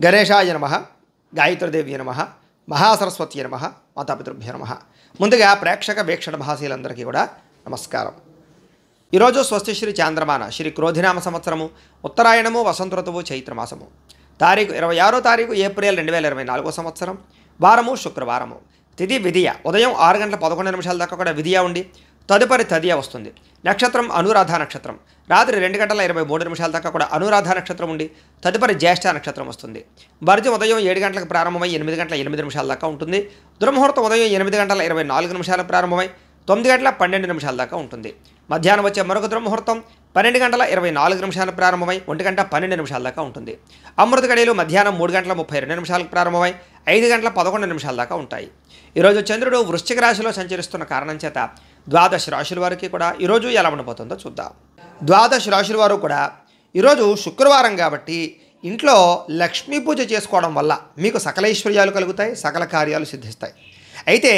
గణేశాయ నమః, గాయత్రీదేవి నమః, మహాసరస్వతి నమః, మాతాపితృభ్యో నమః. ముందుగా ప్రేక్షక వీక్షణ మహాశీలందరికీ కూడా నమస్కారం. ఈరోజు స్వస్తిశ్రీ చాంద్రమాన శ్రీ క్రోధినామ సంవత్సరము ఉత్తరాయణము వసంత ఋతువు చైత్రమాసము 26వ తారీఖు ఏప్రిల్ 2024 సంవత్సరం. వారము శుక్రవారము. తిథి విధియ ఉదయం 6 గంటల 11 నిమిషాల దాకా కూడా విధియ ఉండి తదుపరి తదియ వస్తుంది. నక్షత్రం అనురాధ నక్షత్రం. రాత్రి 2 గంటల 23 నిమిషాల దాకా కూడా అనురాధ నక్షత్రం ఉండి తదుపరి జ్యేష్ఠ నక్షత్రం వస్తుంది. వర్జం ఉదయం 7 గంటలకు ప్రారంభమై 8 గంటల 8 నిమిషాల దాకా ఉంటుంది. దుర్ముహూర్తం ఉదయం 8 గంటల 24 నిమిషాలకు ప్రారంభమై 9 గంటల 12 నిమిషాల దాకా ఉంటుంది. మధ్యాహ్నం వచ్చే మరొక దుర్ముహూర్తం 12 గంటల 24 నిమిషాలకు ప్రారంభమై 1 గంట 12 నిమిషాల దాకా ఉంటుంది. అమృత గడియలు మధ్యాహ్నం 3 గంటల 32 నిమిషాలకు ప్రారంభమై 5 గంటల 11 నిమిషాల దాకా ఉంటాయి. ఈరోజు చంద్రుడు వృశ్చిక రాశిలో సంచరిస్తున్న కారణం చేత ద్వాదశ రాశుల వారికి కూడా ఈరోజు ఎలా ఉండబోతుందో చూద్దాం. ద్వాదశ రాశుల వారు కూడా ఈరోజు శుక్రవారం కాబట్టి ఇంట్లో లక్ష్మీ పూజ చేసుకోవడం వల్ల మీకు సకల ఐశ్వర్యాలు కలుగుతాయి, సకల కార్యాలు సిద్ధిస్తాయి. అయితే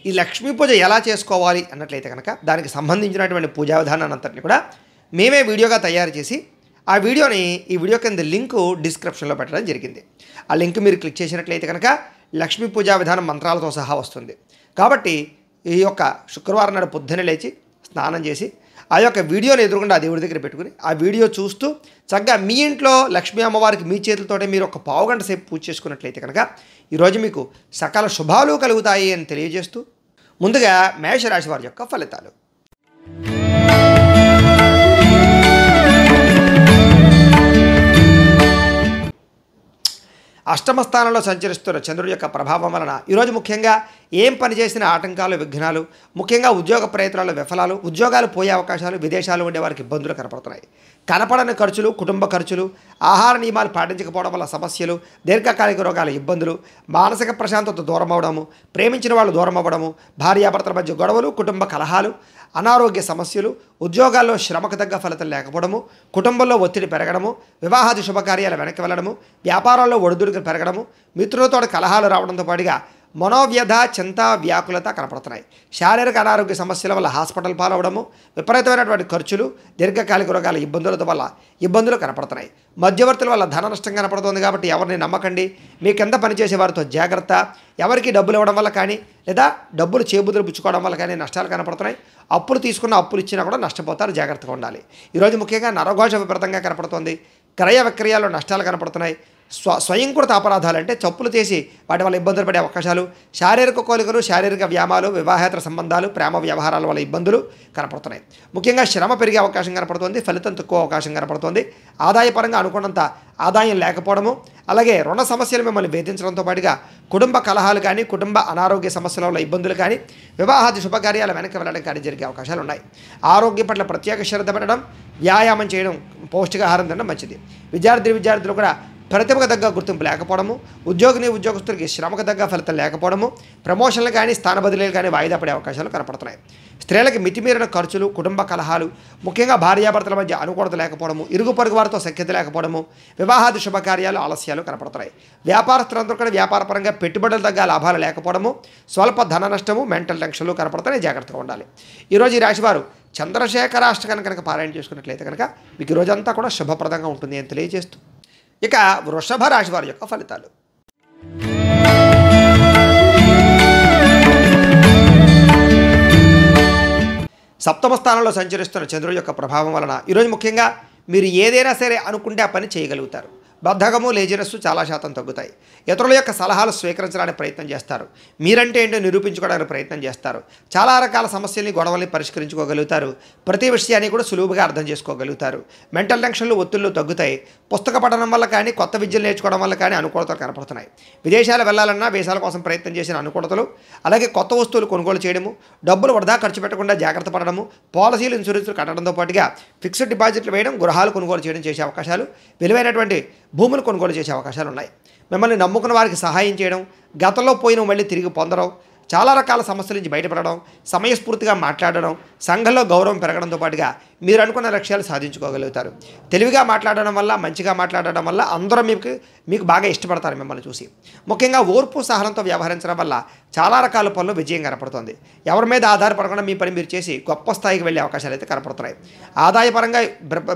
ఈ లక్ష్మీ పూజ ఎలా చేసుకోవాలి అన్నట్లయితే కనుక దానికి సంబంధించినటువంటి పూజా విధానాన్ని అంతటిని కూడా మేమే వీడియోగా తయారు చేసి ఆ వీడియోని ఈ వీడియో కింద లింకు డిస్క్రిప్షన్లో పెట్టడం జరిగింది. ఆ లింక్ మీరు క్లిక్ చేసినట్లయితే కనుక లక్ష్మీ పూజా విధానం మంత్రాలతో సహా వస్తుంది. కాబట్టి ఈ యొక్క శుక్రవారం నాడు పొద్దున్నే లేచి స్నానం చేసి ఆ యొక్క వీడియోని ఎదురుకుండా ఆ దేవుడి దగ్గర పెట్టుకుని ఆ వీడియో చూస్తూ చక్కగా మీ ఇంట్లో లక్ష్మీ అమ్మవారికి మీ చేతులతోటే మీరు ఒక పావుగంట సేపు పూజ చేసుకున్నట్లయితే కనుక ఈరోజు మీకు సకల శుభాలు కలుగుతాయి అని తెలియజేస్తూ ముందుగా మేషరాశి వారి యొక్క ఫలితాలు. అష్టమ స్థానంలో సంచరిస్తున్న చంద్రుడి యొక్క ప్రభావం వలన ఈరోజు ముఖ్యంగా ఏం పని చేసిన ఆటంకాలు, విఘ్నాలు, ముఖ్యంగా ఉద్యోగ ప్రయత్నాలు విఫలాలు, ఉద్యోగాలు పోయే అవకాశాలు, విదేశాలు ఉండే వారికి ఇబ్బందులు కనపడుతున్నాయి. కనపడని ఖర్చులు, కుటుంబ ఖర్చులు, ఆహార నియమాలు పాటించకపోవడం వల్ల సమస్యలు, దీర్ఘకాలిక రోగాల ఇబ్బందులు, మానసిక ప్రశాంతత దూరం అవ్వడము, ప్రేమించిన వాళ్ళు దూరం అవ్వడము, భార్యాభర్తల మధ్య గొడవలు, కుటుంబ కలహాలు, అనారోగ్య సమస్యలు, ఉద్యోగాల్లో శ్రమకు తగ్గ ఫలితం లేకపోవడము, కుటుంబంలో ఒత్తిడి పెరగడము, వివాహాది శుభకార్యాలు వెనక్కి వెళ్ళడము, వ్యాపారాల్లో ఒడిదుడుకులు పెరగడము, మిత్రులతో కలహాలు రావడంతో పాటుగా మనోవ్యధ, చింత, వ్యాకులత కనపడుతున్నాయి. శారీరక అనారోగ్య సమస్యల వల్ల హాస్పిటల్ పాలవడము, విపరీతమైనటువంటి ఖర్చులు, దీర్ఘకాలిక రోగాల ఇబ్బందుల వల్ల ఇబ్బందులు కనపడుతున్నాయి. మధ్యవర్తుల వల్ల ధన నష్టం కనపడుతుంది. కాబట్టి ఎవరిని నమ్మకండి. మీ కింద పనిచేసే వారితో జాగ్రత్త. ఎవరికి డబ్బులు ఇవ్వడం వల్ల కానీ లేదా డబ్బులు చేబుదులు పుచ్చుకోవడం వల్ల కానీ నష్టాలు కనపడుతున్నాయి. అప్పులు తీసుకున్న అప్పులు ఇచ్చినా కూడా నష్టపోతారు. జాగ్రత్తగా ఉండాలి. ఈరోజు ముఖ్యంగా నరఘోష విపరీతంగా కనపడుతోంది. క్రయ విక్రయాల్లో నష్టాలు కనపడుతున్నాయి. స్వయంకృత అపరాధాలు అంటే చప్పులు చేసి వాటి వల్ల ఇబ్బందులు పడే అవకాశాలు, శారీరక కోలికలు, శారీరక వ్యాయామాలు, వివాహేతర సంబంధాలు, ప్రేమ వ్యవహారాల వల్ల ఇబ్బందులు కనపడుతున్నాయి. ముఖ్యంగా శ్రమ పెరిగే అవకాశం కనపడుతుంది. ఫలితం తక్కువ అవకాశం కనపడుతుంది. ఆదాయపరంగా అనుకున్నంత ఆదాయం లేకపోవడము, అలాగే రుణ సమస్యలు మిమ్మల్ని వేధించడంతో పాటుగా కుటుంబ కలహాలు కానీ, కుటుంబ అనారోగ్య సమస్యల వల్ల ఇబ్బందులు కానీ, వివాహాది శుభకార్యాలు వెనక్కి వెళ్ళడం కానీ జరిగే అవకాశాలు ఉన్నాయి. ఆరోగ్యం పట్ల ప్రత్యేక శ్రద్ధ పెట్టడం, వ్యాయామం చేయడం, పౌష్టికాహారం తినడం మంచిది. విద్యార్థులు కూడా ప్రతిభకు తగ్గ గుర్తింపు లేకపోవడము, ఉద్యోగస్తులకి శ్రమకు తగ్గ ఫలితం లేకపోవడము, ప్రమోషన్లు కానీ, స్థాన బదిలీలు కానీ వాయిదా పడే అవకాశాలు కనపడుతున్నాయి. స్త్రీలకి మితిమీరిన ఖర్చులు, కుటుంబ కలహాలు, ముఖ్యంగా భార్యాభర్తల మధ్య అనుకూలత లేకపోవడము, ఇరుగు పొరుగు వారితో సఖ్యత లేకపోవడము, వివాహాది శుభకార్యాలు ఆలస్యాలు కనపడుతున్నాయి. వ్యాపారస్తులందరూ కూడా వ్యాపారపరంగా పెట్టుబడులు తగ్గ లాభాలు లేకపోవడము, స్వల్ప ధన నష్టము, మెంటల్ టెన్షన్లు కనపడుతున్నాయి. జాగ్రత్తగా ఉండాలి. ఈరోజు ఈ రాశివారు చంద్రశేఖరాష్టకాన్ని కనుక పారాయణ చేసుకున్నట్లయితే కనుక మీకు ఈ రోజంతా కూడా శుభప్రదంగా ఉంటుంది అని తెలియజేస్తూ ఇక వృషభ రాశి వారి యొక్క ఫలితాలు. సప్తమ స్థానంలో సంచరిస్తున్న చంద్రుడి యొక్క ప్రభావం వలన ఈరోజు ముఖ్యంగా మీరు ఏదైనా సరే అనుకుంటే ఆ పని చేయగలుగుతారు. బద్ధకము, లేజినెస్ చాలా శాతం తగ్గుతాయి. ఇతరుల యొక్క సలహాలు స్వీకరించడానికి ప్రయత్నం చేస్తారు. మీరంటే ఏంటో నిరూపించుకోవడానికి ప్రయత్నం చేస్తారు. చాలా రకాల సమస్యల్ని, గొడవల్ని పరిష్కరించుకోగలుగుతారు. ప్రతి విషయాన్ని కూడా సులువుగా అర్థం చేసుకోగలుగుతారు. మెంటల్ టెన్షన్లు, ఒత్తిళ్లు తగ్గుతాయి. పుస్తక పఠనం వల్ల కానీ, కొత్త విద్యలు నేర్చుకోవడం వల్ల కానీ అనుకూలతలు కనపడుతున్నాయి. విదేశాలు వెళ్ళాలన్నా వీసాల కోసం ప్రయత్నం చేసిన అనుకూలతలు, అలాగే కొత్త వస్తువులు కొనుగోలు చేయడము, డబ్బులు వృధా ఖర్చు పెట్టకుండా జాగ్రత్త పడడము, పాలసీలు, ఇన్సూరెన్స్లు కట్టడంతో పాటుగా ఫిక్స్డ్ డిపాజిట్లు వేయడం, గృహాలు కొనుగోలు చేయడం చేసే అవకాశాలు, విలువైనటువంటి భూములు కొనుగోలు చేసే అవకాశాలు ఉన్నాయి. మిమ్మల్ని నమ్ముకున్న వారికి సహాయం చేయడం, గతంలో పోయిన మళ్ళీ తిరిగి పొందడం, చాలా రకాల సమస్యల నుంచి బయటపడడం, సమయస్ఫూర్తిగా మాట్లాడడం, సంఘంలో గౌరవం పెరగడంతో పాటుగా మీరు అనుకున్న లక్ష్యాలు సాధించుకోగలుగుతారు. తెలివిగా మాట్లాడడం వల్ల, మంచిగా మాట్లాడడం వల్ల అందరూ మీకు బాగా ఇష్టపడతారు మిమ్మల్ని చూసి. ముఖ్యంగా ఓర్పు, సహనంతో వ్యవహరించడం వల్ల చాలా రకాల పనులు విజయం కనపడుతుంది. ఎవరి మీద ఆధారపడకుండా మీ పని మీరు చేసి గొప్ప స్థాయికి వెళ్ళే అవకాశాలు అయితే కనపడుతున్నాయి. ఆదాయపరంగా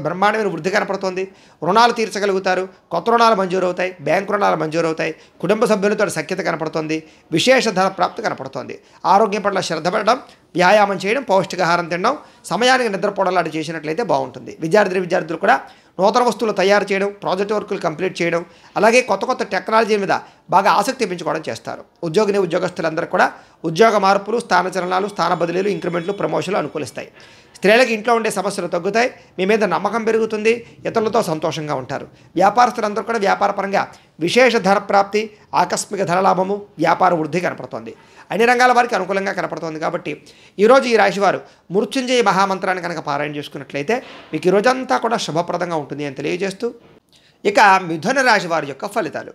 బ్రహ్మాండమైన వృద్ధి కనపడుతుంది. రుణాలు తీర్చగలుగుతారు. కొత్త రుణాలు మంజూరవుతాయి. బ్యాంకు రుణాలు మంజూరవుతాయి. కుటుంబ సభ్యులతో సఖ్యత కనపడుతుంది. విశేష ధన ప్రాప్తి కనపడుతుంది. ఆరోగ్యం పట్ల శ్రద్ధ పెట్టడం, వ్యాయామం చేయడం, పౌష్టికాహారం తినడం, సమయానికి నిద్రపోవడం లాంటి చేసినట్లయితే బాగుంటుంది. విద్యార్థులు కూడా నూతన వస్తువులు తయారు చేయడం, ప్రాజెక్ట్ వర్కులు కంప్లీట్ చేయడం, అలాగే కొత్త టెక్నాలజీ మీద బాగా ఆసక్తి పెంచుకోవడం చేస్తారు. ఉద్యోగస్తులందరూ కూడా ఉద్యోగ మార్పులు, స్థానచలనాలు, స్థాన బదిలీలు, ఇంక్రిమెంట్లు, ప్రమోషన్లు అనుకూలిస్తాయి. స్త్రీలకు ఇంట్లో ఉండే సమస్యలు తగ్గుతాయి. మీ మీద నమ్మకం పెరుగుతుంది. ఇతరులతో సంతోషంగా ఉంటారు. వ్యాపారస్తులందరూ కూడా వ్యాపారపరంగా విశేష ధన ప్రాప్తి, ఆకస్మిక ధనలాభము, వ్యాపార వృద్ధి కనపడుతుంది. అన్ని రంగాల వారికి అనుకూలంగా కనపడుతుంది. కాబట్టి ఈరోజు ఈ రాశివారు మృత్యుంజయ మహామంత్రాన్ని కనుక పారాయణ చేసుకున్నట్లయితే మీకు ఈ రోజంతా కూడా శుభప్రదంగా ఉంటుంది అని తెలియజేస్తూ, ఇక మిథున రాశి వారి యొక్క ఫలితాలు.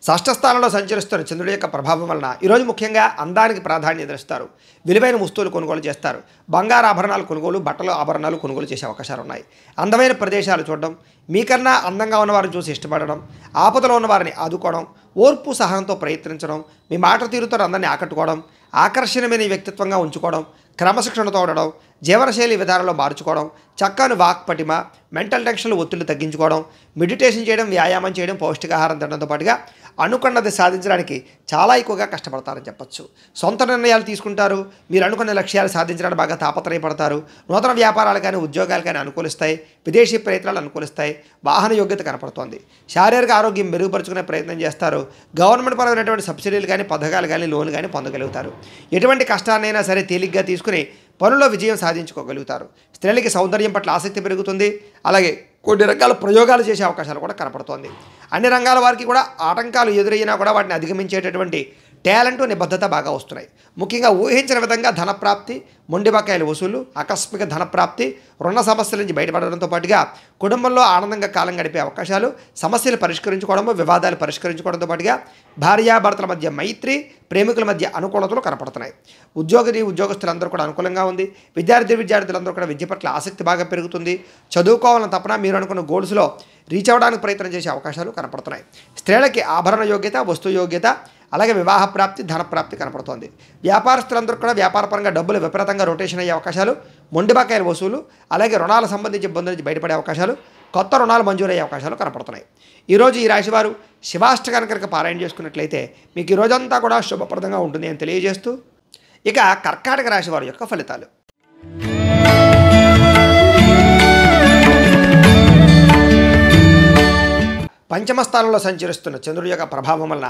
షష్ఠ స్థానంలో సంచరిస్తున్న చంద్రుడి యొక్క ప్రభావం వలన ఈరోజు ముఖ్యంగా అందానికి ప్రాధాన్యత ఇస్తారు. విలువైన వస్తువులు కొనుగోలు చేస్తారు. బంగారు ఆభరణాలు కొనుగోలు, బట్టలు ఆభరణాలు కొనుగోలు చేసే అవకాశాలు ఉన్నాయి. అందమైన ప్రదేశాలు చూడడం, మీకన్నా అందంగా ఉన్నవారిని చూసి ఇష్టపడడం, ఆపదలో ఉన్నవారిని ఆదుకోవడం, ఓర్పు సహనంతో ప్రయత్నించడం, మీ మాట తీరుతో అందరినీ ఆకట్టుకోవడం, ఆకర్షణీయమైన వ్యక్తిత్వంగా ఉంచుకోవడం, క్రమశిక్షణతో ఉండడం, జీవనశైలి విధానంలో మార్చుకోవడం, చక్కని వాక్పటిమ, మెంటల్ టెన్షన్లు, ఒత్తిళ్లు తగ్గించుకోవడం, మెడిటేషన్ చేయడం, వ్యాయామం చేయడం, పౌష్టికాహారం తినడంతో పాటుగా అనుకున్నది సాధించడానికి చాలా ఎక్కువగా కష్టపడతారని చెప్పచ్చు. సొంత నిర్ణయాలు తీసుకుంటారు. మీరు అనుకున్న లక్ష్యాలు సాధించడానికి బాగా తాపత్రయపడతారు. నూతన వ్యాపారాలు కానీ ఉద్యోగాలు కానీ అనుకూలిస్తాయి. విదేశీ ప్రయత్నాలు అనుకూలిస్తాయి. వాహన యోగ్యత కనపడుతోంది. శారీరక ఆరోగ్యం మెరుగుపరుచుకునే ప్రయత్నం చేస్తారు. గవర్నమెంట్ పరమైనటువంటి సబ్సిడీలు కానీ, పథకాలు కానీ, లోన్ కానీ పొందగలుగుతారు. ఎటువంటి కష్టాన్నైనా సరే తేలిగ్గా తీసుకుని పనుల్లో విజయం సాధించుకోగలుగుతారు. స్త్రీలకి సౌందర్యం పట్ల ఆసక్తి పెరుగుతుంది. అలాగే కొన్ని రకాల ప్రయోగాలు చేసే అవకాశాలు కూడా కనపడుతోంది. అన్ని రంగాల వారికి కూడా ఆటంకాలు ఎదురైనా కూడా వాటిని అధిగమించేటటువంటి టాలెంట్, నిబద్ధత బాగా వస్తున్నాయి. ముఖ్యంగా ఊహించిన విధంగా ధనప్రాప్తి, మొండి బకాయిల వసూలు, ఆకస్మిక ధనప్రాప్తి, రుణ సమస్యల నుంచి బయటపడడంతో పాటుగా కుటుంబంలో ఆనందంగా కాలం గడిపే అవకాశాలు, సమస్యలు పరిష్కరించుకోవడము, వివాదాలు పరిష్కరించుకోవడంతో పాటుగా భార్యాభర్తల మధ్య మైత్రి, ప్రేమికుల మధ్య అనుకూలతలు కనపడుతున్నాయి. ఉద్యోగస్తులందరూ కూడా అనుకూలంగా ఉంది. విద్యార్థులందరూ కూడా విద్య పట్ల ఆసక్తి బాగా పెరుగుతుంది. చదువుకోవాలని తపన మీరు అనుకున్న గోల్స్లో రీచ్ అవ్వడానికి ప్రయత్నం చేసే అవకాశాలు కనపడుతున్నాయి. స్త్రీలకి ఆభరణ యోగ్యత, వస్తు యోగ్యత, అలాగే వివాహ ప్రాప్తి, ధన ప్రాప్తి కనపడుతోంది. వ్యాపారస్తులందరూ కూడా వ్యాపారపరంగా డబ్బులు విపరీతంగా రొటేషన్ అయ్యే అవకాశాలు, మొండి బకాయిల వసూలు, అలాగే రుణాల సంబంధించి ఇబ్బందుల నుంచి బయటపడే అవకాశాలు, కొత్త రుణాలు మంజూరయ్యే అవకాశాలు కనపడుతున్నాయి. ఈరోజు ఈ రాశివారు శివాష్టకాన్ని కనుక పారాయణ చేసుకున్నట్లయితే మీకు ఈ రోజంతా కూడా శుభప్రదంగా ఉంటుంది అని తెలియజేస్తూ, ఇక కర్కాటక రాశి వారి యొక్క ఫలితాలు. పంచమ స్థానంలో సంచరిస్తున్న చంద్రుడి యొక్క ప్రభావం వలన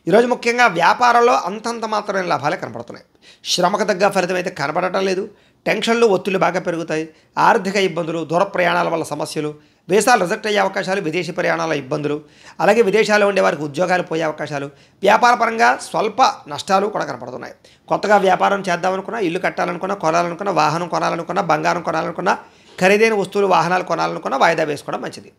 ఈరోజు ముఖ్యంగా వ్యాపారంలో అంతంత మాత్రమే లాభాలే కనపడుతున్నాయి. శ్రమకు తగ్గ ఫలితం అయితే కనపడటం లేదు. టెన్షన్లు, ఒత్తిళ్లు బాగా పెరుగుతాయి. ఆర్థిక ఇబ్బందులు, దూర ప్రయాణాల వల్ల సమస్యలు, వీసాలు రిజెక్ట్ అయ్యే అవకాశాలు, విదేశీ ప్రయాణాల ఇబ్బందులు, అలాగే విదేశాల్లో ఉండే వారికి ఉద్యోగాలు పోయే అవకాశాలు, వ్యాపారపరంగా స్వల్ప నష్టాలు కూడా కనపడుతున్నాయి. కొత్తగా వ్యాపారం చేద్దామనుకున్నా, ఇల్లు కట్టాలనుకున్నా, కొనాలనుకున్నా, వాహనం కొనాలనుకున్నా, బంగారం కొనాలనుకున్నా, ఖరీదైన వస్తువులు, వాహనాలు కొనాలనుకున్నా వాయిదా వేసుకోవడం మంచిది.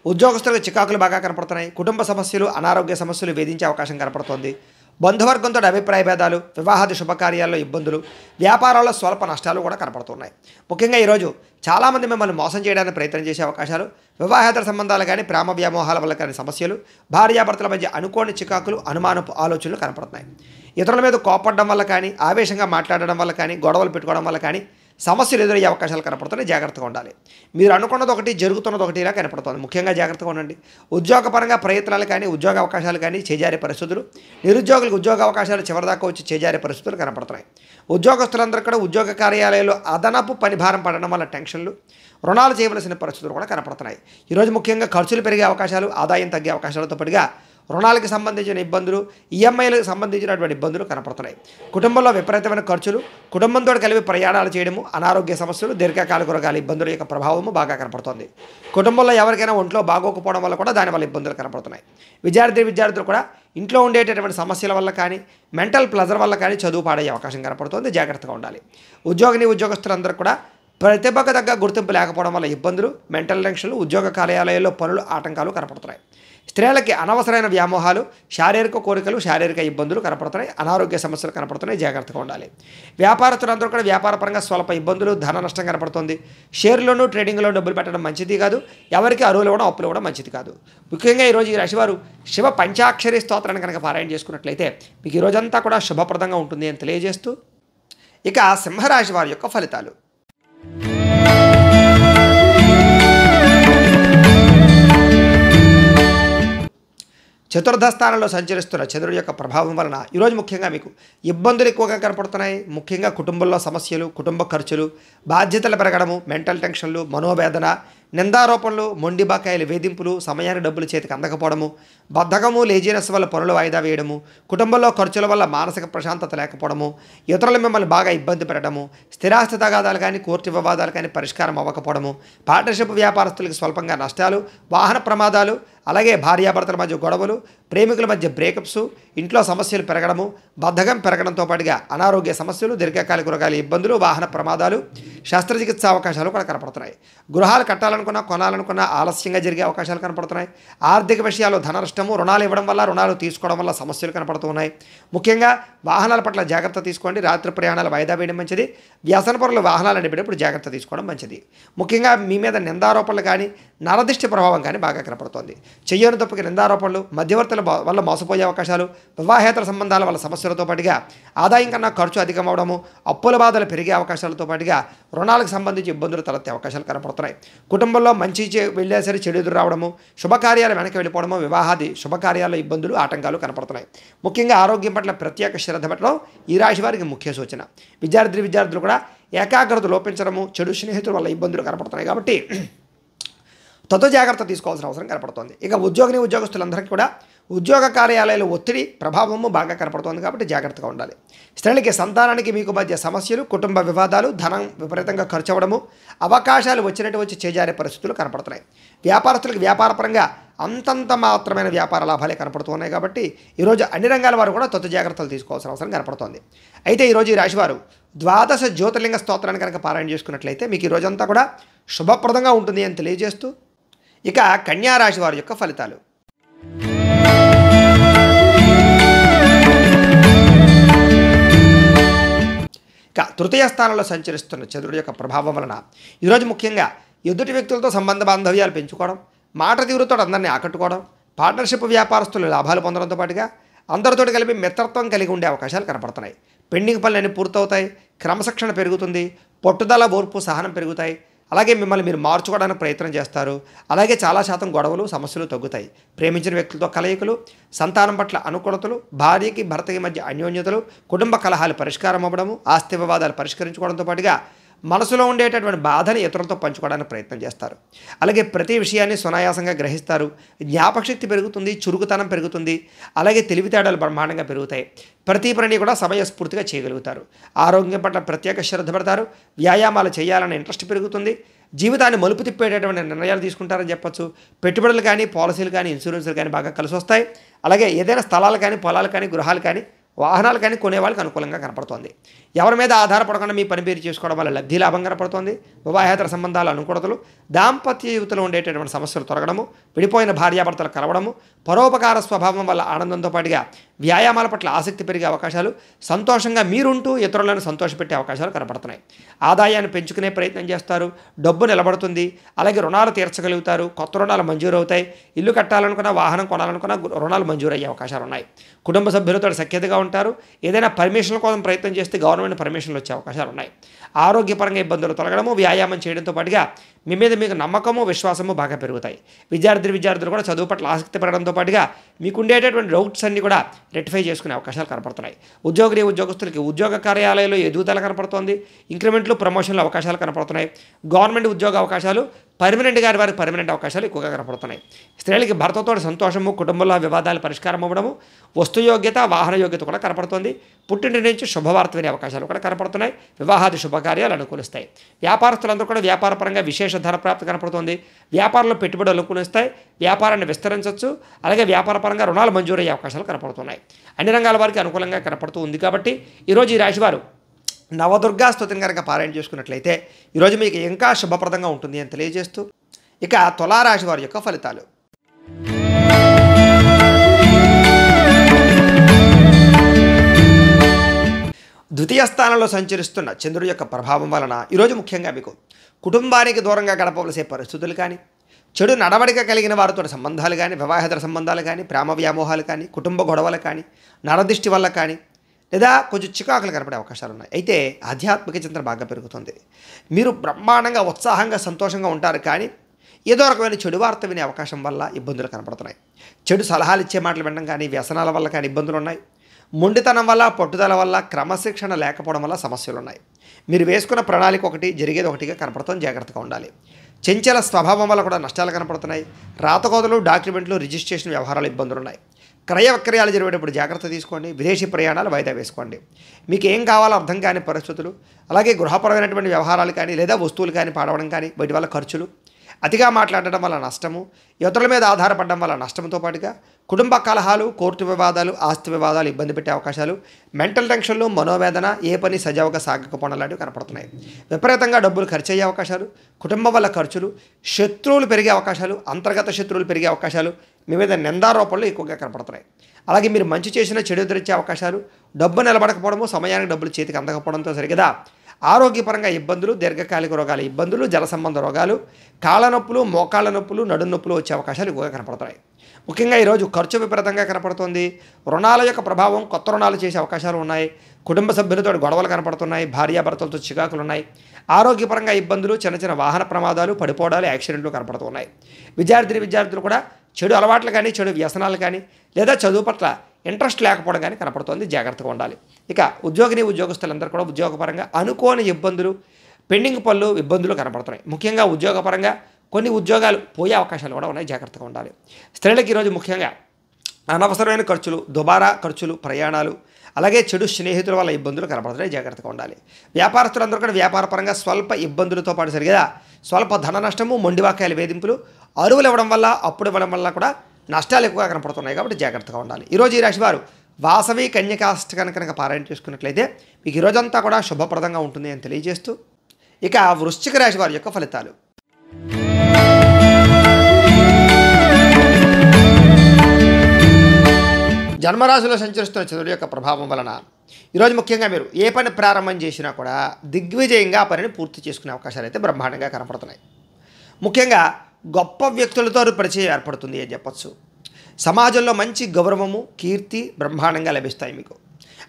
ఉద్యోగస్తులకు చికాకులు బాగా కనపడుతున్నాయి. కుటుంబ సమస్యలు, అనారోగ్య సమస్యలు వేధించే అవకాశం కనపడుతోంది. బంధువర్గంతో అభిప్రాయ భేదాలు, వివాహాది శుభకార్యాల్లో ఇబ్బందులు, వ్యాపారాల్లో స్వల్ప నష్టాలు కూడా కనపడుతున్నాయి. ముఖ్యంగా ఈరోజు చాలామంది మిమ్మల్ని మోసం చేయడానికి ప్రయత్నం చేసే అవకాశాలు, వివాహేతర సంబంధాలు కానీ, ప్రేమ వ్యామోహాల వల్ల కానీ సమస్యలు, భార్యాభర్తల మధ్య అనుకోని చికాకులు, అనుమానపు ఆలోచనలు కనపడుతున్నాయి. ఇతరుల మీద కోపడడం వల్ల కానీ, ఆవేశంగా మాట్లాడడం వల్ల కానీ, గొడవలు పెట్టుకోవడం వల్ల కానీ సమస్యలు ఎదురయ్యే అవకాశాలు కనపడుతున్నాయి. జాగ్రత్తగా ఉండాలి. మీరు అనుకున్నది ఒకటి, జరుగుతున్నది ఒకటి ఇలా కనపడుతుంది. ముఖ్యంగా జాగ్రత్తగా ఉండండి. ఉద్యోగపరంగా ప్రయత్నాలు కానీ, ఉద్యోగ అవకాశాలు కానీ చేజారే పరిస్థితులు, నిరుద్యోగులకు ఉద్యోగ అవకాశాలు చివరిదాకా వచ్చి చేజారే పరిస్థితులు కనపడుతున్నాయి. ఉద్యోగస్తులందరూ కూడా ఉద్యోగ కార్యాలయాల్లో అదనపు పనిభారం పడడం వల్ల టెన్షన్లు, రుణాలు చేయవలసిన పరిస్థితులు కూడా కనపడుతున్నాయి. ఈరోజు ముఖ్యంగా ఖర్చులు పెరిగే అవకాశాలు, ఆదాయం తగ్గే అవకాశాలతో పాటుగా రుణాలకు సంబంధించిన ఇబ్బందులు, ఈఎంఐలకు సంబంధించినటువంటి ఇబ్బందులు కనపడుతున్నాయి. కుటుంబంలో విపరీతమైన ఖర్చులు, కుటుంబంతో కలిపి ప్రయాణాలు చేయడము, అనారోగ్య సమస్యలు, దీర్ఘకాలిక రోగాల ఇబ్బందుల యొక్క ప్రభావము బాగా కనపడుతుంది. కుటుంబంలో ఎవరికైనా ఒంట్లో బాగోకపోవడం వల్ల కూడా దానివల్ల ఇబ్బందులు కనపడుతున్నాయి. విద్యార్థులు కూడా ఇంట్లో ఉండేటటువంటి సమస్యల వల్ల కానీ, మెంటల్ ప్లెజర్ వల్ల కానీ చదువు పాడయ్యే అవకాశం కనపడుతుంది. జాగ్రత్తగా ఉండాలి. ఉద్యోగస్తులందరూ కూడా ప్రతిభకు తగ్గ గుర్తింపు లేకపోవడం వల్ల ఇబ్బందులు, మెంటల్ టెన్షన్లు, ఉద్యోగ కార్యాలయాల్లో పనులు ఆటంకాలు కనపడుతున్నాయి. స్త్రీలకి అనవసరమైన వ్యామోహాలు, శారీరక కోరికలు, శారీరక ఇబ్బందులు కనపడుతున్నాయి. అనారోగ్య సమస్యలు కనపడుతున్నాయి. జాగ్రత్తగా ఉండాలి. వ్యాపారస్తులందరూ కూడా వ్యాపారపరంగా స్వల్ప ఇబ్బందులు, ధన నష్టం కనపడుతుంది. షేర్లోనూ ట్రేడింగ్లో డబ్బులు పెట్టడం మంచిది కాదు. ఎవరికి అరువులు ఇవ్వడం, అప్పులు ఇవ్వడం మంచిది కాదు. ముఖ్యంగా ఈరోజు ఈ రాశివారు శివ పంచాక్షరి స్తోత్రాన్ని కనుక పారాయణ చేసుకున్నట్లయితే మీకు ఈ రోజంతా కూడా శుభప్రదంగా ఉంటుంది అని తెలియజేస్తూ, ఇక సింహరాశి వారి యొక్క ఫలితాలు. చతుర్థ స్థానంలో సంచరిస్తున్న చంద్రుడి యొక్క ప్రభావం వలన ఈరోజు ముఖ్యంగా మీకు ఇబ్బందులు ఎక్కువగా కనపడుతున్నాయి. ముఖ్యంగా కుటుంబంలో సమస్యలు, కుటుంబ ఖర్చులు, బాధ్యతలు పెరగడము, మెంటల్ టెన్షన్లు, మనోవేదన, నిందారోపణలు, మొండి బకాయిల వేధింపులు, సమయానికి డబ్బులు చేతికి అందకపోవడము, బద్ధకము, లేజినెస్ వల్ల పనులు వాయిదా వేయడము, కుటుంబంలో ఖర్చుల వల్ల మానసిక ప్రశాంతత లేకపోవడము, ఇతరులు మిమ్మల్ని బాగా ఇబ్బంది పెట్టడము, స్థిరాస్తి తగాదాలు కానీ కోర్టు వివాదాలు కానీ పరిష్కారం అవ్వకపోవడము, పార్ట్నర్షిప్ వ్యాపారస్తులకు స్వల్పంగా నష్టాలు, వాహన ప్రమాదాలు, అలాగే భార్యాభర్తల మధ్య గొడవలు, ప్రేమికుల మధ్య బ్రేకప్స్, ఇంట్లో సమస్యలు పెరగడము, బద్ధకం పెరగడంతో పాటుగా అనారోగ్య సమస్యలు, దీర్ఘకాలిక రోగాల ఇబ్బందులు, వాహన ప్రమాదాలు, శస్త్రచికిత్స అవకాశాలు కూడా కనపడుతున్నాయి. గృహాలు కట్టాలనుకున్నా, కొనాలనుకున్నా ఆలస్యంగా జరిగే అవకాశాలు కనపడుతున్నాయి. ఆర్థిక విషయాల్లో ధన నష్టము, రుణాలు ఇవ్వడం వల్ల, రుణాలు తీసుకోవడం వల్ల సమస్యలు కనపడుతున్నాయి. ముఖ్యంగా వాహనాల పట్ల జాగ్రత్త తీసుకోండి. రాత్రి ప్రయాణాలు వాయిదా వేయడం మంచిది. వ్యసన పరులు వాహనాలు నడిపేటప్పుడు జాగ్రత్త తీసుకోవడం మంచిది. ముఖ్యంగా మీ మీద నిందారోపణలు కానీ, నరదిష్టి ప్రభావం కానీ బాగా కనపడుతోంది. చెయ్యని తప్పుకి నిందారోపణలు, మధ్యవర్తుల వల్ల మోసపోయే అవకాశాలు, వివాహేతర సంబంధాల వల్ల సమస్యలతో పాటుగా ఆదాయం కన్నా ఖర్చు అధికమవడము, అప్పుల బాధలు పెరిగే అవకాశాలతో పాటుగా రుణాలకు సంబంధించి ఇబ్బందులు తలెత్తే అవకాశాలు కనపడుతున్నాయి. కుటుంబంలో మంచి వెళ్ళేసరి చెడు ఎదురు రావడము, శుభకార్యాలు వెనక్కి వెళ్ళిపోవడము, వివాహాది శుభకార్యాల్లో ఇబ్బందులు, ఆటంకాలు కనపడుతున్నాయి. ముఖ్యంగా ఆరోగ్యం పట్ల ప్రత్యేక శ్రద్ధ పెట్టడం ఈ రాశి వారికి ముఖ్య సూచన. విద్యార్థులు కూడా ఏకాగ్రత లోపించడము, చెడు స్నేహితుల వల్ల ఇబ్బందులు కనపడుతున్నాయి. కాబట్టి తతో జాగ్రత్త తీసుకోవాల్సిన అవసరం కనపడుతోంది. ఇక ఉద్యోగస్తులందరికీ కూడా ఉద్యోగ కార్యాలయాల ఒత్తిడి ప్రభావము బాగా కనపడుతోంది. కాబట్టి జాగ్రత్తగా ఉండాలి. స్త్రీలకి సంతానానికి మీకు మధ్య సమస్యలు, కుటుంబ వివాదాలు, ధనం విపరీతంగా ఖర్చు అవ్వడము, అవకాశాలు వచ్చినట్టు వచ్చి చేజారే పరిస్థితులు కనపడుతున్నాయి. వ్యాపారస్తులకు వ్యాపారపరంగా అంతంత మాత్రమైన వ్యాపార లాభాలే కనపడుతున్నాయి. కాబట్టి ఈరోజు అన్ని రంగాల వారు కూడా తొత్తు జాగ్రత్తలు తీసుకోవాల్సిన అవసరం కనపడుతోంది. అయితే ఈరోజు ఈ రాశివారు ద్వాదశ జ్యోతిర్లింగ స్తోత్రాన్ని కనుక పారాయణ చేసుకున్నట్లయితే మీకు ఈ రోజంతా కూడా శుభప్రదంగా ఉంటుంది అని తెలియజేస్తూ, ఇక కన్యా రాశి వారి యొక్క ఫలితాలు. ఇక తృతీయ స్థానంలో సంచరిస్తున్న చంద్రుడి యొక్క ప్రభావం వలన ఈరోజు ముఖ్యంగా ఎదుటి వ్యక్తులతో సంబంధ బాంధవ్యాలు పెంచుకోవడం, మాట తీరుతో అందరినీ ఆకట్టుకోవడం, పార్ట్నర్షిప్ వ్యాపారస్తులు లాభాలు పొందడంతో పాటుగా అందరితో కలిపి మిత్రత్వం కలిగి ఉండే అవకాశాలు కనపడుతున్నాయి. పెండింగ్ పనులన్నీ పూర్తవుతాయి. క్రమశిక్షణ పెరుగుతుంది. పట్టుదల, ఓర్పు, సహనం పెరుగుతాయి. అలాగే మిమ్మల్ని మీరు మార్చుకోవడానికి ప్రయత్నం చేస్తారు. అలాగే చాలా శాతం గొడవలు, సమస్యలు తగ్గుతాయి. ప్రేమించిన వ్యక్తులతో కలయికలు, సంతానం పట్ల అనుకూలతలు, భార్యకి భర్తకి మధ్య అన్యోన్యతలు, కుటుంబ కలహాలు పరిష్కారం అవ్వడము, ఆస్తి వివాదాలు పరిష్కరించుకోవడంతో పాటుగా మనసులో ఉండేటటువంటి బాధని ఇతరులతో పంచుకోవడానికి ప్రయత్నం చేస్తారు. అలాగే ప్రతి విషయాన్ని సునాయాసంగా గ్రహిస్తారు. జ్ఞాపకశక్తి పెరుగుతుంది, చురుకుతనం పెరుగుతుంది. అలాగే తెలివితేటలు బ్రహ్మాండంగా పెరుగుతాయి. ప్రతి పనిని కూడా సమయస్ఫూర్తిగా చేయగలుగుతారు. ఆరోగ్యం పట్ల ప్రత్యేక శ్రద్ధ పెడతారు. వ్యాయామాలు చేయాలనే ఇంట్రెస్ట్ పెరుగుతుంది. జీవితాన్ని మలుపు తిప్పేటటువంటి నిర్ణయాలు తీసుకుంటారని చెప్పొచ్చు. పెట్టుబడులు కానీ, పాలసీలు కానీ, ఇన్సూరెన్స్లు కానీ బాగా కలిసి వస్తాయి. అలాగే ఏదైనా స్థలాలు కానీ, పొలాలు కానీ, గృహాలు కానీ, వాహనాలు కానీ కొనేవాళ్ళకి అనుకూలంగా కనపడుతోంది. ఎవరి మీద ఆధారపడకుండా మీ పని పేరు చేసుకోవడం వల్ల లబ్ధి లాభం కనపడుతోంది. వివాహేతర సంబంధాలు అనుకూలతలు, దాంపత్య జీవితంలో ఉండేటటువంటి సమస్యలు తొలగడము, విడిపోయిన భార్యాభర్తలు కలవడము, పరోపకార స్వభావం వల్ల ఆనందంతో పాటుగా వ్యాయామాల పట్ల ఆసక్తి పెరిగే అవకాశాలు, సంతోషంగా మీరుంటూ ఇతరులను సంతోషపెట్టే అవకాశాలు కనపడుతున్నాయి. ఆదాయాన్ని పెంచుకునే ప్రయత్నం చేస్తారు. డబ్బు నిలబడుతుంది. అలాగే రుణాలు తీర్చగలుగుతారు. కొత్త రుణాలు మంజూరు అవుతాయి. ఇల్లు కట్టాలనుకున్నా, వాహనం కొనాలనుకున్నా రుణాలు మంజూరు అయ్యే అవకాశాలు ఉన్నాయి. కుటుంబ సభ్యులతో సఖ్యతగా ఉంటారు. ఏదైనా పర్మిషన్ల కోసం ప్రయత్నం చేస్తే గవర్నమెంట్ పర్మిషన్లు వచ్చే అవకాశాలు ఉన్నాయి. ఆరోగ్యపరంగా ఇబ్బందులు తొలగడము, వ్యాయామం చేయడంతో పాటుగా మీ మీద మీకు నమ్మకము, విశ్వాసము బాగా పెరుగుతాయి. విద్యార్థులు కూడా చదువు పట్ల ఆసక్తి పెరగడంతో పాటుగా మీకు ఉండేటటువంటి డౌట్స్ అన్ని కూడా రెక్టిఫై చేసుకునే అవకాశాలు కనపడుతున్నాయి. ఉద్యోగస్తులకి ఉద్యోగ కార్యాలయంలో ఎదుగుదల కనపడుతోంది. ఇంక్రిమెంట్లు, ప్రమోషన్లు అవకాశాలు కనపడుతున్నాయి. గవర్నమెంట్ ఉద్యోగ అవకాశాలు, వారికి పర్మనెంట్ అవకాశాలు ఎక్కువగా కనపడుతున్నాయి. స్త్రీలకి భర్తతో సంతోషము, కుటుంబంలో వివాదాలు పరిష్కారం అవ్వడము, వస్తుయోగ్యత, వాహన యోగ్యత కూడా కనపడుతుంది. పుట్టింటి నుంచి శుభవార్త వినే అవకాశాలు కూడా కనపడుతున్నాయి. వివాహాది శుభకార్యాలు అనుకూలిస్తాయి. వ్యాపారస్తులందరూ కూడా వ్యాపారపరంగా విశేష ధనప్రాప్తి కనపడుతుంది. వ్యాపారంలో పెట్టుబడులు అనుకూలిస్తాయి. వ్యాపారాన్ని విస్తరించవచ్చు. అలాగే వ్యాపారపరంగా రుణాలు మంజూరయ్యే అవకాశాలు కనపడుతున్నాయి. అన్ని రంగాల వారికి అనుకూలంగా కనపడుతూ ఉంది. కాబట్టి ఈరోజు ఈ రాశివారు నవదుర్గా స్తుతిని కనుక పారాయణ చేసుకున్నట్లయితే ఈరోజు మీకు ఇంకా శుభప్రదంగా ఉంటుంది అని తెలియజేస్తూ ఇక తులారాశి వారి యొక్క ఫలితాలు. ద్వితీయ స్థానంలో సంచరిస్తున్న చంద్రుడి యొక్క ప్రభావం వలన ఈరోజు ముఖ్యంగా మీకు కుటుంబానికి దూరంగా గడపవలసే పరిస్థితులు కానీ, చెడు నడవడిక కలిగిన వారితో సంబంధాలు కానీ, వివాహేతర సంబంధాలు కానీ, ప్రేమ వ్యామోహాలు కానీ, కుటుంబ గొడవలు కానీ, నరదిష్టి వల్ల కానీ, లేదా కొంచెం చికాకులు కనపడే అవకాశాలు ఉన్నాయి. అయితే ఆధ్యాత్మిక చింతన బాగా పెరుగుతుంది. మీరు బ్రహ్మాండంగా ఉత్సాహంగా సంతోషంగా ఉంటారు. కానీ ఏదో రకమైన చెడు వార్త వినే అవకాశం వల్ల ఇబ్బందులు కనపడుతున్నాయి. చెడు సలహాలు ఇచ్చే మాటలు వినడం కానీ, వ్యసనాల వల్ల కానీ ఇబ్బందులు ఉన్నాయి. మొండితనం వల్ల, పట్టుదల వల్ల, క్రమశిక్షణ లేకపోవడం వల్ల సమస్యలు ఉన్నాయి. మీరు వేసుకున్న ప్రణాళిక ఒకటి, జరిగేది ఒకటిగా కనపడుతుంది. జాగ్రత్తగా ఉండాలి. చంచల స్వభావం వల్ల కూడా నష్టాలు కనపడుతున్నాయి. రాతకోతలు, డాక్యుమెంట్లు, రిజిస్ట్రేషన్ వ్యవహారాలు ఇబ్బందులు ఉన్నాయి. క్రయ విక్రయాలు జరిగేటప్పుడు జాగ్రత్త తీసుకోండి. విదేశీ ప్రయాణాలు వాయిదా వేసుకోండి. మీకు ఏం కావాలో అర్థం కాని పరిస్థితులు, అలాగే గృహపరమైనటువంటి వ్యవహారాలు కానీ, లేదా వస్తువులు కానీ పాడవడం కానీ, వీటి వల్ల ఖర్చులు, అతిగా మాట్లాడడం వల్ల నష్టము, ఇతరుల మీద ఆధారపడడం వల్ల నష్టంతో పాటుగా కుటుంబ కలహాలు, కోర్టు వివాదాలు, ఆస్తి వివాదాలు ఇబ్బంది పెట్టే అవకాశాలు, మెంటల్ టెన్షన్లు, మనోవేదన, ఏ పని సజావుగా సాగకపోవడం లాంటివి కనపడుతున్నాయి. విపరీతంగా డబ్బులు ఖర్చు అయ్యే అవకాశాలు, కుటుంబం వల్ల ఖర్చులు, శత్రువులు పెరిగే అవకాశాలు, అంతర్గత శత్రువులు పెరిగే అవకాశాలు, మీ మీద నిందారోపణలు ఎక్కువగా కనపడుతున్నాయి. అలాగే మీరు మంచి చేసిన చెడు ఎదురిచ్చే అవకాశాలు, డబ్బు నిలబడకపోవడము, సమయానికి డబ్బులు చేతికి అందకపోవడంతో సరిగదా ఆరోగ్యపరంగా ఇబ్బందులు, దీర్ఘకాలిక రోగాల ఇబ్బందులు, జల సంబంధ రోగాలు, కాళ్ళ నొప్పులు, మోకాళ్ళ నొప్పులు, నడుము నొప్పులు వచ్చే అవకాశాలు ఎక్కువగా కనపడుతున్నాయి. ముఖ్యంగా ఈరోజు ఖర్చు విపరీతంగా కనపడుతుంది. రుణాల యొక్క ప్రభావం, కొత్త రుణాలు చేసే అవకాశాలు ఉన్నాయి. కుటుంబ సభ్యులతో గొడవలు కనపడుతున్నాయి. భార్యాభర్తలతో చికాకులు ఉన్నాయి. ఆరోగ్యపరంగా ఇబ్బందులు, చిన్న చిన్న వాహన ప్రమాదాలు, పడిపోవడాలు, యాక్సిడెంట్లు కనపడుతున్నాయి. విద్యార్థులు కూడా చెడు అలవాట్లు కానీ, చెడు వ్యసనాలు కానీ, లేదా చదువు పట్ల ఇంట్రెస్ట్ లేకపోవడం కానీ కనపడుతుంది. జాగ్రత్తగా ఉండాలి. ఇక ఉద్యోగస్తులందరూ కూడా ఉద్యోగపరంగా అనుకోని ఇబ్బందులు, పెండింగ్ పనులు, ఇబ్బందులు కనపడుతున్నాయి. ముఖ్యంగా ఉద్యోగపరంగా కొన్ని ఉద్యోగాలు పోయే అవకాశాలు కూడా ఉన్నాయి. జాగ్రత్తగా ఉండాలి. స్త్రీలకు ఈరోజు ముఖ్యంగా అనవసరమైన ఖర్చులు, దుబారా ఖర్చులు, ప్రయాణాలు, అలాగే చెడు స్నేహితుల వల్ల ఇబ్బందులు కనపడుతున్నాయి. జాగ్రత్తగా ఉండాలి. వ్యాపారస్తులందరూ కూడా వ్యాపారపరంగా స్వల్ప ఇబ్బందులతో పాటు సరిగా స్వల్ప ధన నష్టము, మొండివాకాయల వేధింపులు, అరువులు ఇవ్వడం వల్ల, అప్పుడు ఇవ్వడం వల్ల కూడా నష్టాలు ఎక్కువగా కనపడుతున్నాయి. కాబట్టి జాగ్రత్తగా ఉండాలి. ఈరోజు ఈ రాశి వారు వాసవి కన్యకాష్టకాన్ని కనుక పారాయణ చేసుకున్నట్లయితే మీకు ఈరోజంతా కూడా శుభప్రదంగా ఉంటుంది అని తెలియజేస్తూ ఇక వృశ్చిక రాశి వారి యొక్క ఫలితాలు. జన్మరాశిలో సంచరిస్తున్న చంద్రుడి యొక్క ప్రభావం వలన ఈరోజు ముఖ్యంగా మీరు ఏ పని ప్రారంభం చేసినా కూడా దిగ్విజయంగా ఆ పనిని పూర్తి చేసుకునే అవకాశాలు అయితే బ్రహ్మాండంగా కనపడుతున్నాయి. ముఖ్యంగా గొప్ప వ్యక్తులతో పరిచయం ఏర్పడుతుంది అని చెప్పచ్చు. సమాజంలో మంచి గౌరవము, కీర్తి బ్రహ్మాండంగా లభిస్తాయి మీకు.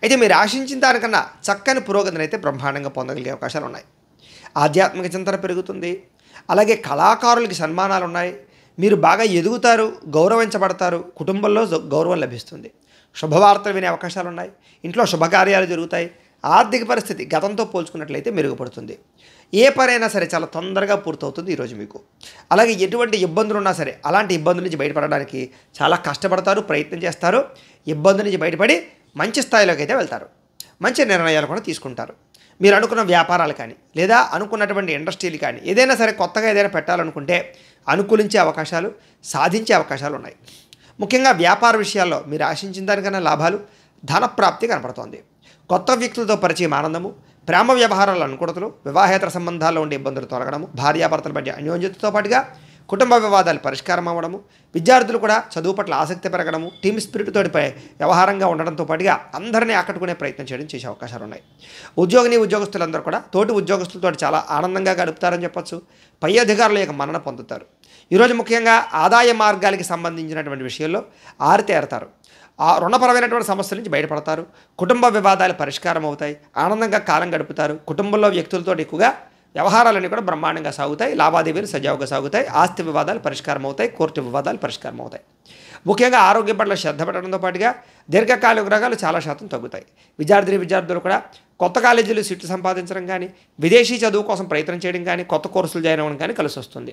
అయితే మీరు ఆశించిన దానికన్నా చక్కని పురోగతిని అయితే బ్రహ్మాండంగా పొందగలిగే అవకాశాలు ఉన్నాయి. ఆధ్యాత్మిక చింతన పెరుగుతుంది. అలాగే కళాకారులకి సన్మానాలు ఉన్నాయి. మీరు బాగా ఎదుగుతారు, గౌరవించబడతారు. కుటుంబంలో గౌరవం లభిస్తుంది. శుభవార్తలు వినే అవకాశాలు ఉన్నాయి. ఇంట్లో శుభకార్యాలు జరుగుతాయి. ఆర్థిక పరిస్థితి గతంతో పోల్చుకున్నట్లయితే మెరుగుపడుతుంది. ఏ పనైనా సరే చాలా తొందరగా పూర్తవుతుంది ఈరోజు మీకు. అలాగే ఎటువంటి ఇబ్బందులు ఉన్నా సరే అలాంటి ఇబ్బందుల నుంచి బయటపడడానికి చాలా కష్టపడతారు, ప్రయత్నం చేస్తారు. ఇబ్బందుల నుంచి బయటపడి మంచి స్థాయిలోకి అయితే వెళ్తారు. మంచి నిర్ణయాలు కూడా తీసుకుంటారు. మీరు అనుకున్న వ్యాపారాలు కానీ, లేదా అనుకున్నటువంటి ఇండస్ట్రీలు కానీ, ఏదైనా సరే కొత్తగా ఏదైనా పెట్టాలనుకుంటే అనుకూలించే అవకాశాలు, సాధించే అవకాశాలు ఉన్నాయి. ముఖ్యంగా వ్యాపార విషయాల్లో మీరు ఆశించిన దానికన్నా లాభాలు, ధనప్రాప్తి కనపడుతోంది. కొత్త వ్యక్తులతో పరిచయం, ఆనందము, ప్రేమ వ్యవహారాల అనుకూలతలు, వివాహేతర సంబంధాల్లో ఉండే ఇబ్బందులు తొలగడము, భార్యాభర్తల మధ్య అన్యోన్యతతో పాటుగా కుటుంబ వివాదాలు పరిష్కారం అవ్వడము, విద్యార్థులు కూడా చదువు పట్ల ఆసక్తి పెరగడము, టీమ్ స్పిరిట్ తోటి వ్యవహారంగా ఉండడంతో పాటుగా అందరినీ ఆకట్టుకునే ప్రయత్నం చేసే అవకాశాలు ఉన్నాయి. ఉద్యోగస్తులందరూ కూడా తోటి ఉద్యోగస్తులతో చాలా ఆనందంగా గడుపుతారని చెప్పొచ్చు. పై అధికారుల యొక్క మన్నన పొందుతారు. ఈరోజు ముఖ్యంగా ఆదాయ మార్గాలకి సంబంధించినటువంటి విషయంలో ఆరితేరతారు. ఆ రుణపరమైనటువంటి సమస్యల నుంచి బయటపడతారు. కుటుంబ వివాదాలు పరిష్కారం అవుతాయి. ఆనందంగా కాలం గడుపుతారు. కుటుంబంలో వ్యక్తులతో ఎక్కువగా వ్యవహారాలన్నీ కూడా బ్రహ్మాండంగా సాగుతాయి. లావాదేవీలు సజావుగా సాగుతాయి. ఆస్తి వివాదాలు పరిష్కారం అవుతాయి. కోర్టు వివాదాలు పరిష్కారం అవుతాయి. ముఖ్యంగా ఆరోగ్యం పట్ల శ్రద్ధ పెట్టడంతో పాటుగా దీర్ఘకాలిక రోగాలు చాలా శాతం తగ్గుతాయి. విద్యార్థులు కూడా కొత్త కాలేజీలు సీట్లు సంపాదించడం కానీ, విదేశీ చదువు కోసం ప్రయత్నం చేయడం కానీ, కొత్త కోర్సులు జాయిన్ అవ్వడం కానీ కలిసి వస్తుంది.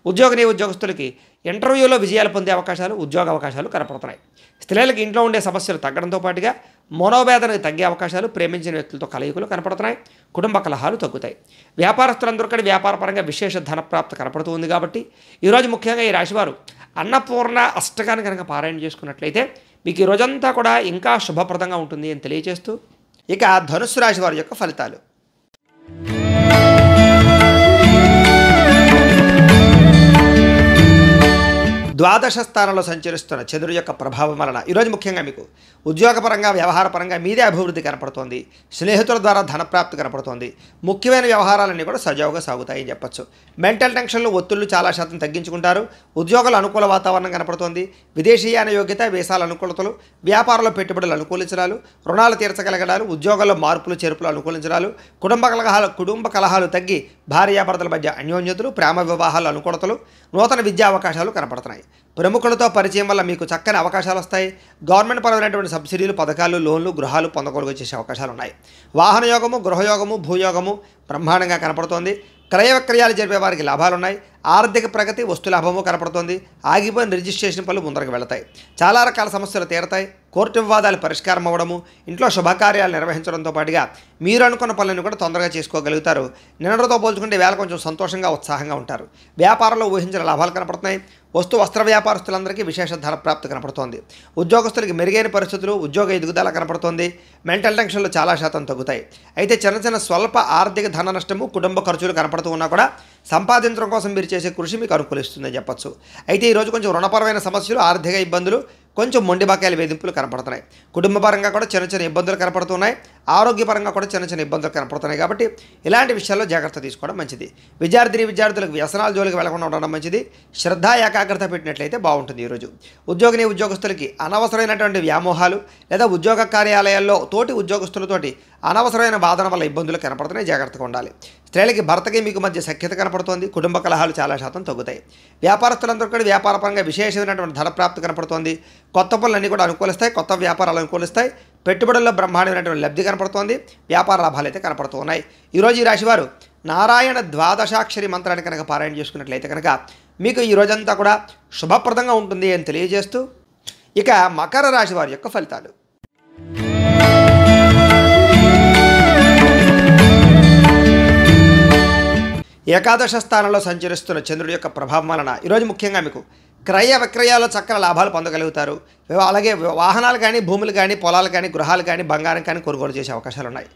ఉద్యోగస్తులకి ఇంటర్వ్యూలో విజయాలు పొందే అవకాశాలు, ఉద్యోగ అవకాశాలు కనపడుతున్నాయి. స్త్రీలకు ఇంట్లో ఉండే సమస్యలు తగ్గడంతో పాటుగా మనోవేదనకు తగ్గే అవకాశాలు, ప్రేమించిన వ్యక్తులతో కలయికలు కనపడుతున్నాయి. కుటుంబ కలహాలు తగ్గుతాయి. వ్యాపారస్తులందరూ కూడా వ్యాపారపరంగా విశేష ధనప్రాప్తి కనపడుతూ ఉంది. కాబట్టి ఈరోజు ముఖ్యంగా ఈ రాశివారు అన్నపూర్ణ అష్టకాన్ని కనుక పారాయణ చేసుకున్నట్లయితే మీకు ఈ రోజంతా కూడా ఇంకా శుభప్రదంగా ఉంటుంది అని తెలియజేస్తూ ఇక ధనుస్సు రాశి వారి యొక్క ఫలితాలు. ద్వాదశ స్థానంలో సంచరిస్తున్న చంద్రుడి యొక్క ప్రభావం వలన ఈరోజు ముఖ్యంగా మీకు ఉద్యోగపరంగా వ్యవహారపరంగా మీదే అభివృద్ధి కనపడుతోంది. స్నేహితుల ద్వారా ధనప్రాప్తి కనపడుతోంది. ముఖ్యమైన వ్యవహారాలన్నీ కూడా సజావుగా సాగుతాయని చెప్పచ్చు. మెంటల్ టెన్షన్లు ఒత్తిళ్లు చాలా శాతం తగ్గించుకుంటారు. ఉద్యోగాల అనుకూల వాతావరణం కనపడుతోంది. విదేశీయాన యోగ్యత, వీసాల అనుకూలతలు, వ్యాపారంలో పెట్టుబడులు అనుకూలించడాలు, రుణాలు తీర్చగలగడాలు, ఉద్యోగాల్లో మార్పులు చేర్పులు అనుకూలించడాలు, కుటుంబ కలహాలు తగ్గి భార్యాభర్తల మధ్య అన్యోన్యతలు, ప్రేమ వివాహాలు అనుకూలతలు, నూతన విద్యా అవకాశాలు కనపడుతున్నాయి. ప్రముఖులతో పరిచయం వల్ల మీకు చక్కని అవకాశాలు వస్తాయి. గవర్నమెంట్ పరమైనటువంటి సబ్సిడీలు, పథకాలు, లోన్లు, గృహాలు పొందగొలుగు చేసే అవకాశాలు ఉన్నాయి. వాహన యోగము, గృహయోగము, భూయోగము బ్రహ్మాండంగా కనపడుతోంది. క్రయ విక్రయాలు జరిపే వారికి లాభాలున్నాయి. ఆర్థిక ప్రగతి, వస్తు లాభము కనపడుతోంది. ఆగిపోయిన రిజిస్ట్రేషన్ పనులు ముందరకు వెళతాయి. చాలా రకాల సమస్యలు తీరతాయి. కోర్టు వివాదాలు పరిష్కారం అవ్వడము, ఇంట్లో శుభకార్యాలు నిర్వహించడంతో పాటుగా మీరు అనుకున్న పనులను కూడా తొందరగా చేసుకోగలుగుతారు. నిన్నటితో పోల్చుకుంటే వేళ కొంచెం సంతోషంగా, ఉత్సాహంగా ఉంటారు. వ్యాపారంలో ఊహించిన లాభాలు కనపడుతున్నాయి. వస్త్ర వ్యాపారస్తులందరికీ విశేష ధన ప్రాప్తి కనపడుతోంది. ఉద్యోగస్తులకి మెరుగైన పరిస్థితులు, ఉద్యోగ ఎదుగుదల కనపడుతోంది. మెంటల్ టెన్షన్లు చాలా శాతం తగ్గుతాయి. అయితే చిన్న స్వల్ప ఆర్థిక ధన నష్టము, కుటుంబ ఖర్చులు కనపడుతూ ఉన్నా కూడా సంపాదించడం కోసం మీరు చేసే కృషి మీకు అనుకూలిస్తుందని చెప్పచ్చు. అయితే ఈరోజు కొంచెం రుణపరమైన సమస్యలు, ఆర్థిక ఇబ్బందులు, కొంచెం మొండి బకాయిల వేధింపులు కనపడుతున్నాయి. కుటుంబపరంగా కూడా చిన్న ఇబ్బందులు కనపడుతున్నాయి. ఆరోగ్యపరంగా కూడా చిన్న ఇబ్బందులు కనపడుతున్నాయి. కాబట్టి ఇలాంటి విషయాల్లో జాగ్రత్త తీసుకోవడం మంచిది. విద్యార్థులకు వ్యసనాల జోలికి వెళ్లకుండా ఉండడం మంచిది. శ్రద్ధ, ఏకాగ్రత పెట్టినట్లయితే బాగుంటుంది. ఈరోజు ఉద్యోగస్తులకి అనవసరమైనటువంటి వ్యామోహాలు లేదా ఉద్యోగ కార్యాలయాల్లో తోటి ఉద్యోగస్తులతోటి అనవసరమైన వాదన వల్ల ఇబ్బందులు కనపడుతున్నాయి. జాగ్రత్తగా ఉండాలి. స్త్రీలకి భర్తకి మీకు మధ్య సఖ్యత కనపడుతోంది. కుటుంబ కలహాలు చాలా శాతం తగ్గుతాయి. వ్యాపారస్తులందరూ కూడా వ్యాపారపరంగా విశేషమైనటువంటి ధన ప్రాప్తి కనపడుతోంది. కొత్త పనులన్నీ కూడా అనుకూలిస్తాయి. కొత్త వ్యాపారాలు అనుకూలిస్తాయి. పెట్టుబడుల్లో బ్రహ్మాండమైనటువంటి లబ్ధి కనపడుతోంది. వ్యాపార లాభాలు అయితే కనపడుతూ ఉన్నాయి. ఈరోజు ఈ రాశివారు నారాయణ ద్వాదశాక్షరి మంత్రాన్ని కనుక పారాయణ చేసుకున్నట్లయితే కనుక మీకు ఈ రోజంతా కూడా శుభప్రదంగా ఉంటుంది అని తెలియజేస్తూ ఇక మకర రాశి వారి యొక్క ఫలితాలు. ఏకాదశ స్థానంలో సంచరిస్తున్న చంద్రుడి యొక్క ప్రభావం వలన ఈరోజు ముఖ్యంగా మీకు క్రయ విక్రయాల్లో చక్కని లాభాలు పొందగలుగుతారు. అలాగే వాహనాలు కానీ, భూములు కానీ, పొలాలు కానీ, గృహాలు కానీ, బంగారం కానీ కొనుగోలు చేసే అవకాశాలు ఉన్నాయి.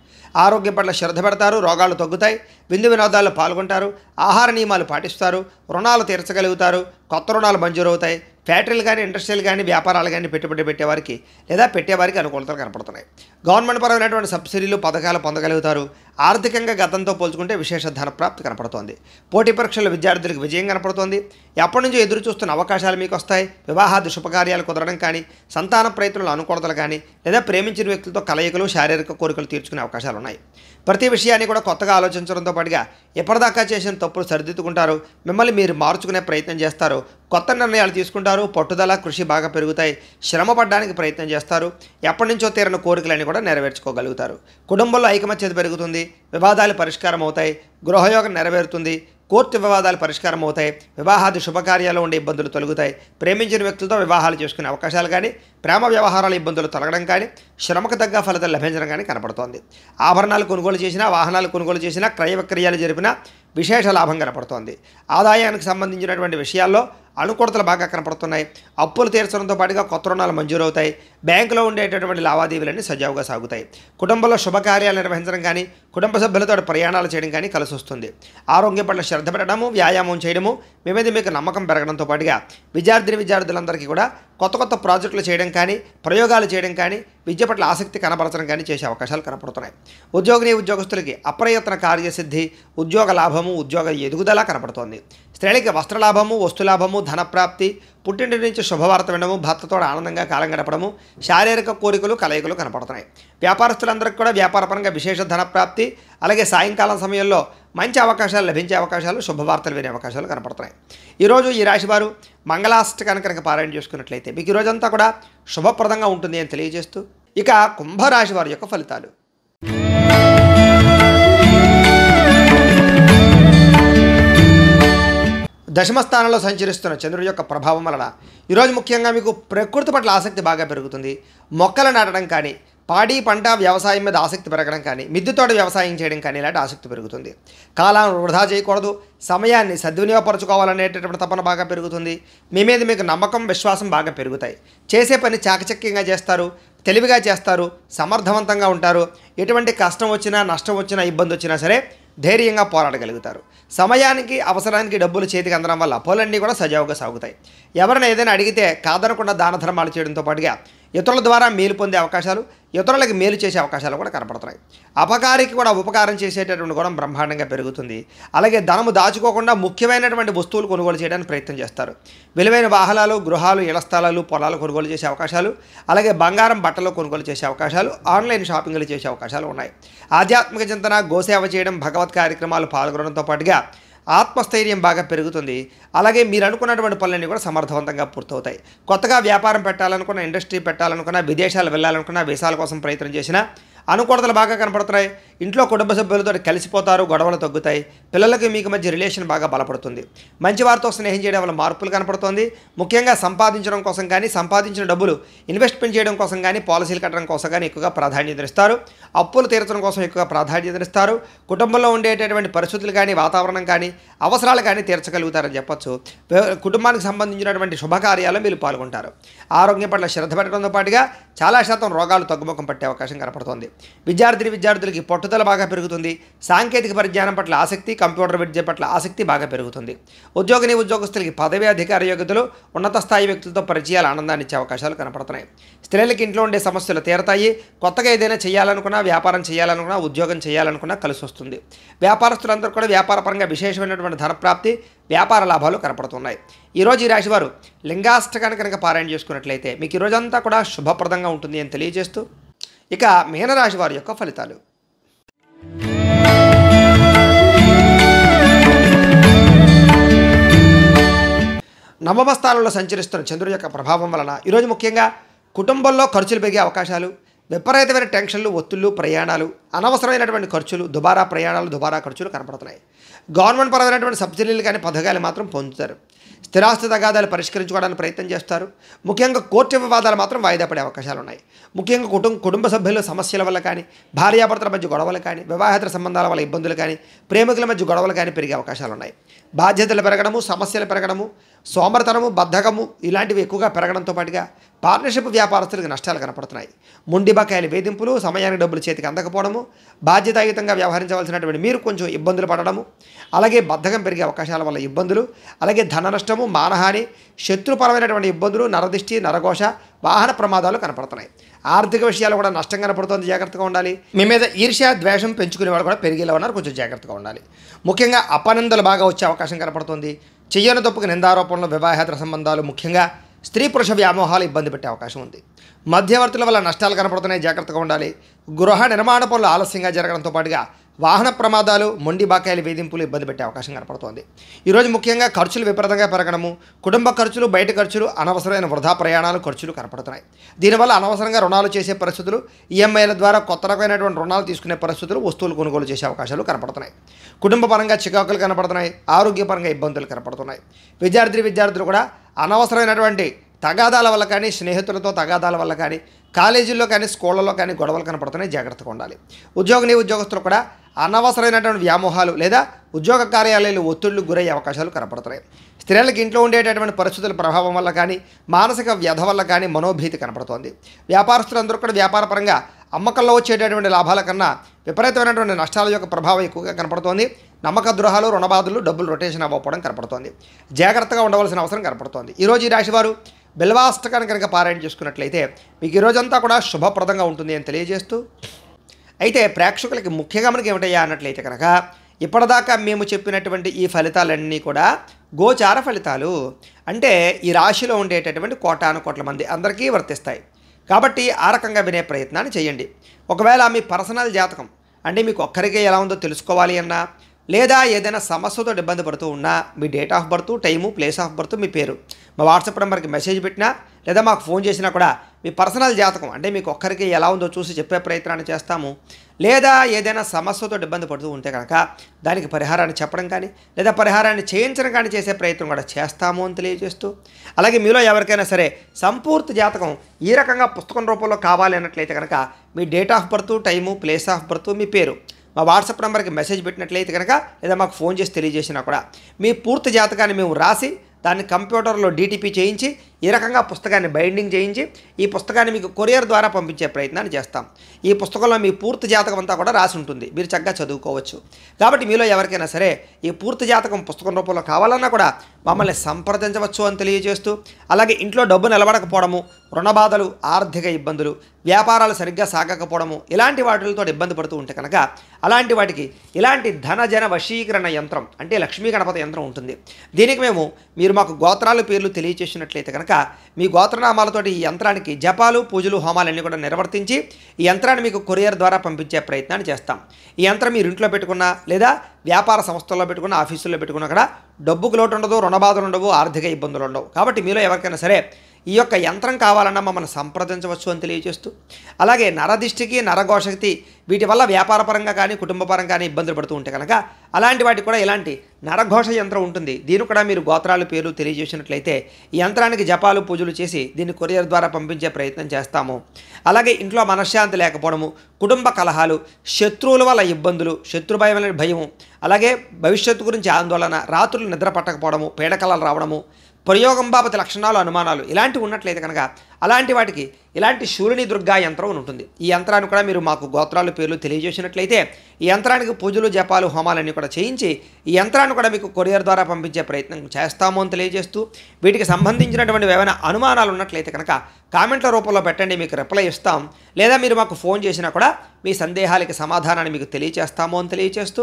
ఆరోగ్యం పట్ల శ్రద్ధ పెడతారు. రోగాలు తగ్గుతాయి. విందు వినోదాల్లో పాల్గొంటారు. ఆహార నియమాలు పాటిస్తారు. రుణాలు తీర్చగలుగుతారు. కొత్త రుణాలు మంజూరవుతాయి. ఫ్యాక్టరీలు కానీ, ఇండస్ట్రీలు కానీ, వ్యాపారాలు కానీ పెట్టుబడి పెట్టేవారికి లేదా పెట్టేవారికి అనుకూలతలు కనపడుతున్నాయి. గవర్నమెంట్ పరమైనటువంటి సబ్సిడీలు, పథకాలు పొందగలుగుతారు. ఆర్థికంగా గతంతో పోల్చుకుంటే విశేష ధన ప్రాప్తి కనపడుతోంది. పోటీ పరీక్షల విద్యార్థులకు విజయం కనపడుతోంది. ఎప్పటి నుంచో ఎదురు చూస్తున్న అవకాశాలు మీకు వస్తాయి. వివాహాది శుభకార్యాలు కుదరడం కానీ, సంతాన ప్రయత్నాలు అనుకూలతలు కానీ, లేదా ప్రేమించిన వ్యక్తులతో కలయికలు, శారీరక కోరికలు తీర్చుకునే అవకాశాలు ఉన్నాయి. ప్రతి విషయాన్ని కూడా కొత్తగా ఆలోచించడంతో పాటుగా ఎప్పటిదాకా చేసిన తప్పులు సరిదిద్దుకుంటారు. మిమ్మల్ని మీరు మార్చుకునే ప్రయత్నం చేస్తారు. కొత్త నిర్ణయాలు తీసుకుంటారు. పట్టుదల, కృషి బాగా పెరుగుతాయి. శ్రమ పడడానికి ప్రయత్నం చేస్తారు. ఎప్పటి నుంచో తీరిన కోరికలన్నీ కూడా నెరవేర్చుకోగలుగుతారు. కుటుంబంలో ఐకమత్యత పెరుగుతుంది. వివాదాలు పరిష్కారం అవుతాయి. గృహయోగం నెరవేరుతుంది. కోర్టు వివాదాలు పరిష్కారం అవుతాయి. వివాహాది శుభకార్యాలు ఉండే ఇబ్బందులు తొలగుతాయి. ప్రేమించిన వ్యక్తులతో వివాహాలు చేసుకునే అవకాశాలు కానీ, ప్రేమ వ్యవహారాల ఇబ్బందులు తొలగడం కానీ, శ్రమకు తగ్గ ఫలితాలు లభించడం కానీ కనపడుతోంది. ఆభరణాలు కొనుగోలు చేసినా, వాహనాలు కొనుగోలు చేసినా, క్రయ విక్రయాలు జరిపినా విశేష లాభం కనపడుతోంది. ఆదాయానికి సంబంధించినటువంటి విషయాల్లో అనుకూలతలు బాగా కనపడుతున్నాయి. అప్పులు తీర్చడంతో పాటుగా కొత్త రుణాలు మంజూరవుతాయి. బ్యాంకులో ఉండేటటువంటి లావాదేవీలన్నీ సజావుగా సాగుతాయి. కుటుంబంలో శుభకార్యాలు నిర్వహించడం కానీ, కుటుంబ సభ్యులతో ప్రయాణాలు చేయడం కానీ కలిసి వస్తుంది. ఆరోగ్యం పట్ల శ్రద్ధ పెట్టడము, వ్యాయామం చేయడము, మీ మీద మీకు నమ్మకం పెరగడంతో పాటుగా విద్యార్థులందరికీ కూడా కొత్త ప్రాజెక్టులు చేయడం కానీ, ప్రయోగాలు చేయడం కానీ, విద్య పట్ల ఆసక్తి కనబరచడం కానీ చేసే అవకాశాలు కనపడుతున్నాయి. ఉద్యోగస్తులకి అప్రయత్న కార్యసిద్ధి, ఉద్యోగ లాభము, ఉద్యోగ ఎదుగుదల కనపడుతోంది. స్త్రీలకి వస్త్రలాభము, వస్తులాభము, ధనప్రాప్తి, పుట్టింటి నుంచి శుభవార్త వినడము, భర్తతో ఆనందంగా కాలం గడపడము, శారీరక కోరికలు, కలయికలు కనపడుతున్నాయి. వ్యాపారస్తులందరికీ కూడా వ్యాపారపరంగా విశేష ధనప్రాప్తి, అలాగే సాయంకాలం సమయంలో మంచి అవకాశాలు లభించే అవకాశాలు, శుభవార్తలు వినే అవకాశాలు కనపడుతున్నాయి. ఈరోజు ఈ రాశివారు మంగళాష్టకాన్ని కనుక పారాయణ చేసుకున్నట్లయితే మీకు ఈ రోజంతా కూడా శుభప్రదంగా ఉంటుంది అని తెలియజేస్తూ ఇక కుంభరాశి వారి యొక్క ఫలితాలు. దశమ స్థానంలో సంచరిస్తున్న చంద్రుడి యొక్క ప్రభావం వలన ఈరోజు ముఖ్యంగా మీకు ప్రకృతి పట్ల ఆసక్తి బాగా పెరుగుతుంది. మొక్కలు నాటడం కానీ, పాడి పంట వ్యవసాయం మీద ఆసక్తి పెరగడం కానీ, మిద్దెతోట వ్యవసాయం చేయడం కానీ ఇలాంటి ఆసక్తి పెరుగుతుంది. కాలాన్ని వృధా చేయకూడదు, సమయాన్ని సద్వినియోగపరచుకోవాలనేటటువంటి తపన బాగా పెరుగుతుంది. మీ మీద మీకు నమ్మకం, విశ్వాసం బాగా పెరుగుతాయి. చేసే పని చాకచక్యంగా చేస్తారు, తెలివిగా చేస్తారు, సమర్థవంతంగా ఉంటారు. ఎటువంటి కష్టం వచ్చినా, నష్టం వచ్చినా, ఇబ్బంది వచ్చినా సరే ధైర్యంగా పోరాడగలుగుతారు. సమయానికి అవసరానికి డబ్బులు చేతికి అందడం వల్ల పనులన్నీ కూడా సజావుగా సాగుతాయి. ఎవరైనా ఏదైనా అడిగితే కాదనకుండా దాన ధర్మాలు చేయడంతో పాటుగా ఇతరుల ద్వారా మేలు పొందే అవకాశాలు, ఇతరులకు మేలు చేసే అవకాశాలు కూడా కనపడుతున్నాయి. అపకారికి కూడా ఉపకారం చేసేటటువంటి గుణం బ్రహ్మాండంగా పెరుగుతుంది. అలాగే ధనము దాచుకోకుండా ముఖ్యమైనటువంటి వస్తువులు కొనుగోలు చేయడానికి ప్రయత్నం చేస్తారు. విలువైన వాహనాలు, గృహాలు, ఇళ్ల స్థలాలు, పొలాలు కొనుగోలు చేసే అవకాశాలు, అలాగే బంగారం, బట్టలు కొనుగోలు చేసే అవకాశాలు, ఆన్లైన్ షాపింగ్లు చేసే అవకాశాలు ఉన్నాయి. ఆధ్యాత్మిక చింతన, గోసేవ చేయడం, భగవత్ కార్యక్రమాలు పాల్గొనడంతో పాటుగా ఆత్మస్థైర్యం బాగా పెరుగుతుంది. అలాగే మీరు అనుకున్నటువంటి పనులన్నీ కూడా సమర్థవంతంగా పూర్తవుతాయి. కొత్తగా వ్యాపారం పెట్టాలనుకున్న, ఇండస్ట్రీ పెట్టాలనుకున్న, విదేశాలు వెళ్ళాలనుకున్న, వీసాల కోసం ప్రయత్నం చేసినా అనుకూలతలు బాగా కనపడుతున్నాయి. ఇంట్లో కుటుంబ సభ్యులతో కలిసిపోతారు, గొడవలు తగ్గుతాయి. పిల్లలకి మీకు మధ్య రిలేషన్ బాగా బలపడుతుంది. మంచి వారితో స్నేహం చేయడం వల్ల మార్పులు కనపడుతుంది. ముఖ్యంగా సంపాదించడం కోసం కానీ, సంపాదించిన డబ్బులు ఇన్వెస్ట్మెంట్ చేయడం కోసం కానీ, పాలసీలు కట్టడం కోసం కానీ ఎక్కువగా ప్రాధాన్యతనిస్తారు. అప్పులు తీర్చడం కోసం ఎక్కువగా ప్రాధాన్యతనిస్తారు. కుటుంబంలో ఉండేటటువంటి పరిస్థితులు కానీ, వాతావరణం కానీ, అవసరాలు కానీ తీర్చగలుగుతారని చెప్పొచ్చు. కుటుంబానికి సంబంధించినటువంటి శుభకార్యాలు మీరు పాల్గొంటారు. ఆరోగ్యం పట్ల శ్రద్ధ పెట్టడంతో పాటుగా చాలా శాతం రోగాలు తగ్గుముఖం పట్టే అవకాశం కనపడుతుంది. విద్యార్థులకి పట్టుదల బాగా పెరుగుతుంది. సాంకేతిక పరిజ్ఞానం పట్ల ఆసక్తి, కంప్యూటర్ విద్య పట్ల ఆసక్తి బాగా పెరుగుతుంది. ఉద్యోగస్తులకి పదవి, అధికార యోగ్యతలు, ఉన్నత స్థాయి వ్యక్తులతో పరిచయాలు ఆనందాన్ని ఇచ్చే అవకాశాలు కనపడుతున్నాయి. స్త్రీలకి ఇంట్లో ఉండే సమస్యలు తీరతాయి. కొత్తగా ఏదైనా చేయాలనుకున్నా, వ్యాపారం చేయాలనుకున్నా, ఉద్యోగం చేయాలనుకున్నా కలిసి వస్తుంది. వ్యాపారస్తులందరూ కూడా వ్యాపారపరంగా విశేషమైనటువంటి ధనప్రాప్తి, వ్యాపార లాభాలు కనపడుతున్నాయి. ఈరోజు ఈ రాశివారు లింగాష్టకాన్ని కనుక పారాయణ చేసుకున్నట్లయితే మీకు ఈ రోజంతా కూడా శుభప్రదంగా ఉంటుంది అని తెలియజేస్తూ, ఇక మీనరాశి వారి యొక్క ఫలితాలు. నవమ స్థానంలో సంచరిస్తున్న చంద్రుడి యొక్క ప్రభావం వలన ఈరోజు ముఖ్యంగా కుటుంబంలో ఖర్చులు పెరిగే అవకాశాలు, విపరీతమైన టెన్షన్లు, ఒత్తిళ్లు, ప్రయాణాలు, అనవసరమైనటువంటి ఖర్చులు, దుబారా ప్రయాణాలు, దుబారా ఖర్చులు కనపడుతున్నాయి. గవర్నమెంట్ పరమైనటువంటి సబ్సిడీలు కానీ పథకాలు మాత్రం పొందుతారు. స్థిరాస్తి తగాదాలు పరిష్కరించుకోవడానికి ప్రయత్నం చేస్తారు. ముఖ్యంగా కోర్టు వివాదాలు మాత్రం వాయిదా పడే అవకాశాలు ఉన్నాయి. ముఖ్యంగా కుటుంబ సభ్యుల సమస్యల వల్ల కానీ, భార్యాభర్తల మధ్య గొడవలు కానీ, వివాహేతర సంబంధాల వల్ల ఇబ్బందులు కానీ, ప్రేమికుల మధ్య గొడవలు కానీ పెరిగే అవకాశాలు ఉన్నాయి. బాధ్యతలు పెరగడము, సమస్యలు పెరగడము, సోమరితనము, బద్ధకము ఇలాంటివి ఎక్కువగా పెరగడంతో పాటుగా పార్ట్నర్షిప్ వ్యాపారస్తులకు నష్టాలు కనపడుతున్నాయి. మొండి బకాయిల వేధింపులు, సమయానికి డబ్బులు చేతికి అందకపోవడము, బాధ్యతాయుతంగా వ్యవహరించవలసినటువంటి మీరు కొంచెం ఇబ్బందులు పడడము, అలాగే బద్ధకం పెరిగే అవకాశాల వల్ల ఇబ్బందులు, అలాగే ధన నష్టము, మానహాని, శత్రుపరమైనటువంటి ఇబ్బందులు, నరదిష్టి, నరఘోష, వాహన ప్రమాదాలు కనపడుతున్నాయి. ఆర్థిక విషయాలు కూడా నష్టం కనపడుతుంది, జాగ్రత్తగా ఉండాలి. మీ మీద ఈర్ష్య, ద్వేషం పెంచుకునే వాళ్ళు కూడా పెరిగేలా ఉన్నారు, కొంచెం జాగ్రత్తగా ఉండాలి. ముఖ్యంగా అపనిందలు బాగా వచ్చే అవకాశం కనపడుతుంది. చెయ్యని తప్పుకు నిందారోపణలు, వివాహేతర సంబంధాలు, ముఖ్యంగా స్త్రీ పురుష వ్యామోహాలు ఇబ్బంది పెట్టే అవకాశం ఉంది. మధ్యవర్తుల వల్ల నష్టాలు కనపడుతున్నాయి, జాగ్రత్తగా ఉండాలి. గృహ నిర్మాణ పనులు ఆలస్యంగా జరగడంతో పాటుగా వాహన ప్రమాదాలు, మొండి బాకాయల వేధింపులు ఇబ్బంది పెట్టే అవకాశం కనపడుతోంది. ఈరోజు ముఖ్యంగా ఖర్చులు విపరీతంగా పెరగడము, కుటుంబ ఖర్చులు, బయట ఖర్చులు, అనవసరమైన వృధా ప్రయాణాలు, ఖర్చులు కనపడుతున్నాయి. దీనివల్ల అనవసరంగా రుణాలు చేసే పరిస్థితులు, ఈఎంఐల ద్వారా కొత్త రకమైనటువంటి రుణాలు తీసుకునే పరిస్థితులు, వస్తువులు కొనుగోలు చేసే అవకాశాలు కనపడుతున్నాయి. కుటుంబ పరంగా చికాకులు కనపడుతున్నాయి, ఆరోగ్యపరంగా ఇబ్బందులు కనపడుతున్నాయి. విద్యార్థులు కూడా అనవసరమైనటువంటి తగాదాల వల్ల కానీ, స్నేహితులతో తగాదాల వల్ల కానీ, కాలేజీల్లో కానీ, స్కూళ్ళలో కానీ గొడవలు కనపడుతున్నాయి, జాగ్రత్తగా ఉండాలి. ఉద్యోగస్తులు కూడా అనవసరమైనటువంటి వ్యామోహాలు లేదా ఉద్యోగ కార్యాలయాలు ఒత్తిళ్లు గురయ్యే అవకాశాలు కనపడుతున్నాయి. స్త్రీలకు ఇంట్లో ఉండేటటువంటి పరిస్థితుల ప్రభావం వల్ల కానీ, మానసిక వ్యధ వల్ల కానీ మనోభీతి కనపడుతోంది. వ్యాపారస్తులందరూ కూడా వ్యాపారపరంగా అమ్మకంలో వచ్చేటటువంటి లాభాల కన్నా విపరీతమైనటువంటి నష్టాల యొక్క ప్రభావం ఎక్కువగా కనపడుతోంది. నమ్మక ద్రోహాలు, రుణబాధలు, డబ్బులు రొటేషన్ అవ్వకపోవడం కనపడుతోంది. జాగ్రత్తగా ఉండవలసిన అవసరం కనపడుతోంది. ఈరోజు ఈ రాశివారు బిల్వాష్టకాన్ని కనుక పారాయణ చేసుకున్నట్లయితే మీకు ఈరోజంతా కూడా శుభప్రదంగా ఉంటుంది అని తెలియజేస్తూ, అయితే ప్రేక్షకులకి ముఖ్యంగా మనకి ఏమిటయ్యా అన్నట్లయితే కనుక ఇప్పటిదాకా మేము చెప్పినటువంటి ఈ ఫలితాలన్నీ కూడా గోచార ఫలితాలు, అంటే ఈ రాశిలో ఉండేటటువంటి కోటాను కోట్ల మంది అందరికీ వర్తిస్తాయి. కాబట్టి ఆ రకంగా వినే ప్రయత్నాన్ని చేయండి. ఒకవేళ మీ పర్సనల్ జాతకం అంటే మీకు ఒక్కరికే ఎలా ఉందో తెలుసుకోవాలి అన్నా, లేదా ఏదైనా సమస్యతో ఇబ్బంది పడుతూ ఉన్నా మీ date of birth, time, place of birth, మీ పేరు మా వాట్సాప్ నెంబర్కి మెసేజ్ పెట్టినా లేదా మాకు ఫోన్ చేసినా కూడా మీ పర్సనల్ జాతకం అంటే మీకు ఒక్కరికి ఎలా ఉందో చూసి చెప్పే ప్రయత్నాన్ని చేస్తాము. లేదా ఏదైనా సమస్యతో ఇబ్బంది పడుతూ ఉంటే కనుక దానికి పరిహారాన్ని చెప్పడం కానీ లేదా పరిహారాన్ని చేయించడం కానీ చేసే ప్రయత్నం కూడా చేస్తాము అని తెలియజేస్తూ, అలాగే మీలో ఎవరికైనా సరే సంపూర్తి జాతకం ఈ రకంగా పుస్తకం రూపంలో కావాలి అన్నట్లయితే కనుక మీ date of birth, time, place of birth, మీ పేరు మా వాట్సాప్ నెంబర్కి మెసేజ్ పెట్టినట్లయితే కనుక లేదా మాకు ఫోన్ చేసి తెలియజేసినా కూడా మీ పూర్తి జాతకాన్ని మేము రాసి దాన్ని కంప్యూటర్లో డీటీపీ చేయించి ఈ రకంగా పుస్తకాన్ని బైండింగ్ చేయించి ఈ పుస్తకాన్ని మీకు కొరియర్ ద్వారా పంపించే ప్రయత్నాన్ని చేస్తాం. ఈ పుస్తకంలో మీ పూర్తి జాతకం అంతా కూడా రాసి ఉంటుంది, మీరు చక్కగా చదువుకోవచ్చు. కాబట్టి మీలో ఎవరికైనా సరే ఈ పూర్తి జాతకం పుస్తకం రూపంలో కావాలన్నా కూడా మమ్మల్ని సంప్రదించవచ్చు అని తెలియజేస్తూ, అలాగే ఇంట్లో డబ్బు నిలబడకపోవడము, రుణబాధలు, ఆర్థిక ఇబ్బందులు, వ్యాపారాలు సరిగ్గా సాగకపోవడము, ఇలాంటి వాటితో ఇబ్బంది పడుతూ ఉంటే కనుక అలాంటి వాటికి ఇలాంటి ధనజన వశీకరణ యంత్రం అంటే లక్ష్మీ గణపతి యంత్రం ఉంటుంది. దీనికి మీరు మాకు గోత్రాల పేర్లు తెలియచేసినట్లయితే కనుక మీ గోత్రనామాలతోటి ఈ యంత్రానికి జపాలు, పూజలు, హోమాలన్నీ కూడా నిర్వర్తించి ఈ యంత్రాన్ని మీకు కొరియర్ ద్వారా పంపించే ప్రయత్నాన్ని చేస్తాం. ఈ యంత్రం మీరు ఇంట్లో పెట్టుకున్నా లేదా వ్యాపార సంస్థల్లో పెట్టుకున్న, ఆఫీసుల్లో పెట్టుకున్నా కూడా డబ్బుకు లోటు ఉండదు, రుణబాధలు ఉండవు, ఆర్థిక ఇబ్బందులు ఉండవు. కాబట్టి మీలో ఎవరికైనా సరే ఈ యొక్క యంత్రం కావాలన్నా మమ్మల్ని సంప్రదించవచ్చు అని తెలియజేస్తూ, అలాగే నరదిష్టికి, నరఘోషకి వీటి వల్ల వ్యాపారపరంగా కానీ కుటుంబపరంగా కానీ ఇబ్బందులు పడుతూ ఉంటే కనుక అలాంటి వాటికి కూడా ఇలాంటి నరఘోష యంత్రం ఉంటుంది. దీన్ని కూడా మీరు గోత్రాలు పేర్లు తెలియజేసినట్లయితే ఈ యంత్రానికి జపాలు, పూజలు చేసి దీన్ని కొరియర్ ద్వారా పంపించే ప్రయత్నం చేస్తాము. అలాగే ఇంట్లో మనశ్శాంతి లేకపోవడము, కుటుంబ కలహాలు, శత్రువుల వల్ల ఇబ్బందులు, శత్రుభయం అనే భయము, అలాగే భవిష్యత్తు గురించి ఆందోళన, రాత్రులు నిద్ర పట్టకపోవడము, పీడకలలు రావడము, ప్రయోగం బాబతి లక్షణాలు, అనుమానాలు ఇలాంటివి ఉన్నట్లయితే కనుక అలాంటి వాటికి ఇలాంటి శూలిని దుర్గా యంత్రం ఉంటుంది. ఈ యంత్రాన్ని కూడా మీరు మాకు గోత్రాలు పేర్లు తెలియజేసినట్లయితే ఈ యంత్రానికి పూజలు, జపాలు, హోమాలన్నీ కూడా చేయించి ఈ యంత్రాన్ని కూడా మీకు కొరియర్ ద్వారా పంపించే ప్రయత్నం చేస్తాము అని తెలియజేస్తూ, వీటికి సంబంధించినటువంటి ఏమైనా అనుమానాలు ఉన్నట్లయితే కనుక కామెంట్ల రూపంలో పెట్టండి, మీకు రిప్లై ఇస్తాం. లేదా మీరు మాకు ఫోన్ చేసినా కూడా మీ సందేహాలకి సమాధానాన్ని మీకు తెలియజేస్తాము అని తెలియజేస్తూ,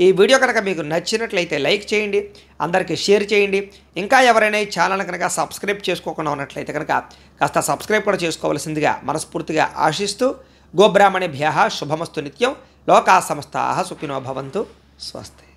ఈ వీడియో కనుక మీకు నచ్చినట్లయితే లైక్ చేయండి, అందరికీ షేర్ చేయండి. ఇంకా ఎవరైనా ఈ ఛానల్ కనుక సబ్స్క్రైబ్ చేసుకోకుండా ఉన్నట్లయితే కనుక కాస్త సబ్స్క్రైబ్ కూడా చేసుకోవాల్సిందిగా మనస్ఫూర్తిగా ఆశిస్తూ, గోబ్రాహ్మణేభ్యః శుభమస్తు నిత్యం, లోకా సమస్తాః సుఖినో భవంతు. స్వస్తి.